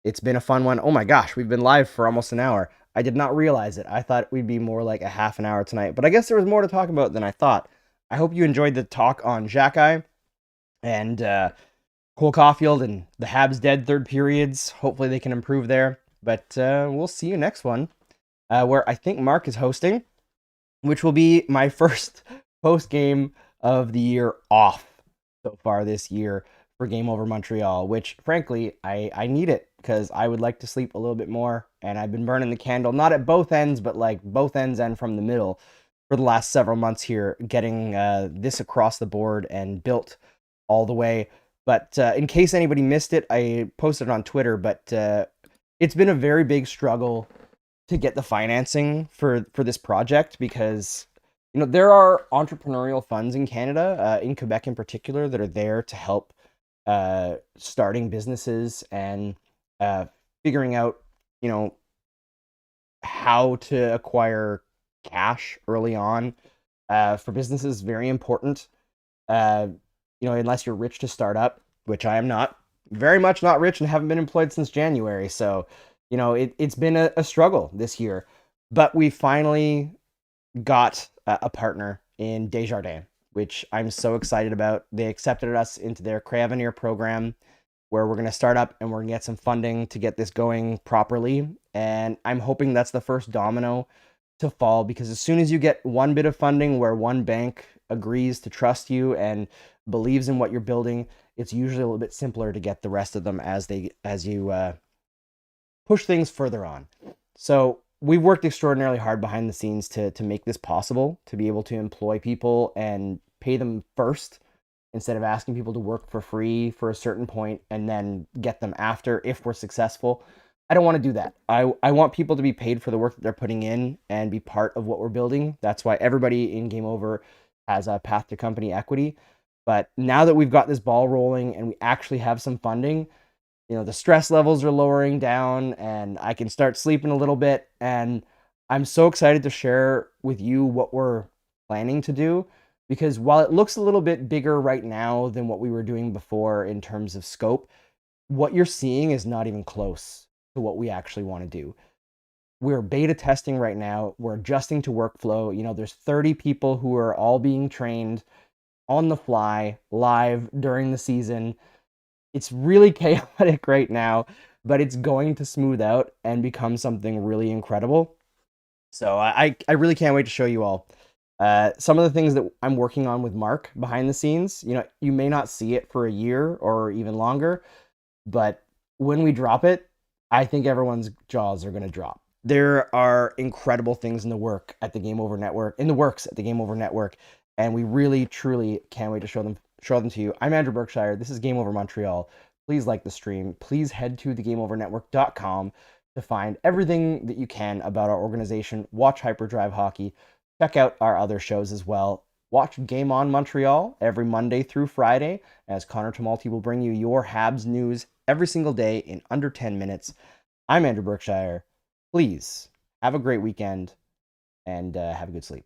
It's been a fun one. Oh my gosh, we've been live for almost an hour. I did not realize it. I thought we'd be more like a half an hour tonight, but I guess there was more to talk about than I thought. I hope you enjoyed the talk on Xhekaj and Caufield and the Habs dead third periods. Hopefully they can improve there, but we'll see you next one, where I think Mark is hosting, which will be my first post game of the year off so far this year for Game Over Montreal, which frankly, I need it because I would like to sleep a little bit more, and I've been burning the candle, not at both ends, but like both ends and from the middle for the last several months here, getting this across the board and built all the way. But in case anybody missed it, I posted it on Twitter, but it's been a very big struggle to get the financing for this project because there are entrepreneurial funds in Canada, in Quebec in particular, that are there to help starting businesses and figuring out how to acquire cash early on for businesses. Very important. Unless you're rich to start up, which I am not, very much not rich and haven't been employed since January. So, it's been a struggle this year, but we finally got a partner in Desjardins, which I'm so excited about. They accepted us into their Craveneer program, where we're going to start up and we're going to get some funding to get this going properly. And I'm hoping that's the first domino to fall, because as soon as you get one bit of funding where one bank agrees to trust you and believes in what you're building, it's usually a little bit simpler to get the rest of them as you push things further on. So we've worked extraordinarily hard behind the scenes to make this possible, to be able to employ people and pay them first instead of asking people to work for free for a certain point and then get them after if we're successful. I don't want to do that. I want people to be paid for the work that they're putting in and be part of what we're building. That's why everybody in Game Over has a path to company equity. But now that we've got this ball rolling and we actually have some funding, the stress levels are lowering down and I can start sleeping a little bit. And I'm so excited to share with you what we're planning to do, because while it looks a little bit bigger right now than what we were doing before in terms of scope, what you're seeing is not even close to what we actually want to do. We're beta testing right now. We're adjusting to workflow. There's 30 people who are all being trained on the fly, live during the season. It's really chaotic right now, but it's going to smooth out and become something really incredible. So I really can't wait to show you all some of the things that I'm working on with Mark behind the scenes. You may not see it for a year or even longer, but when we drop it, I think everyone's jaws are going to drop. There are incredible things in the works at the Game Over Network, and we really, truly can't wait to show them to you. I'm Andrew Berkshire. This is Game Over Montreal. Please like the stream. Please head to thegameovernetwork.com to find everything that you can about our organization. Watch Hyperdrive Hockey. Check out our other shows as well. Watch Game On Montreal every Monday through Friday, as Connor Tumulty will bring you your Habs news every single day in under 10 minutes. I'm Andrew Berkshire. Please have a great weekend and have a good sleep.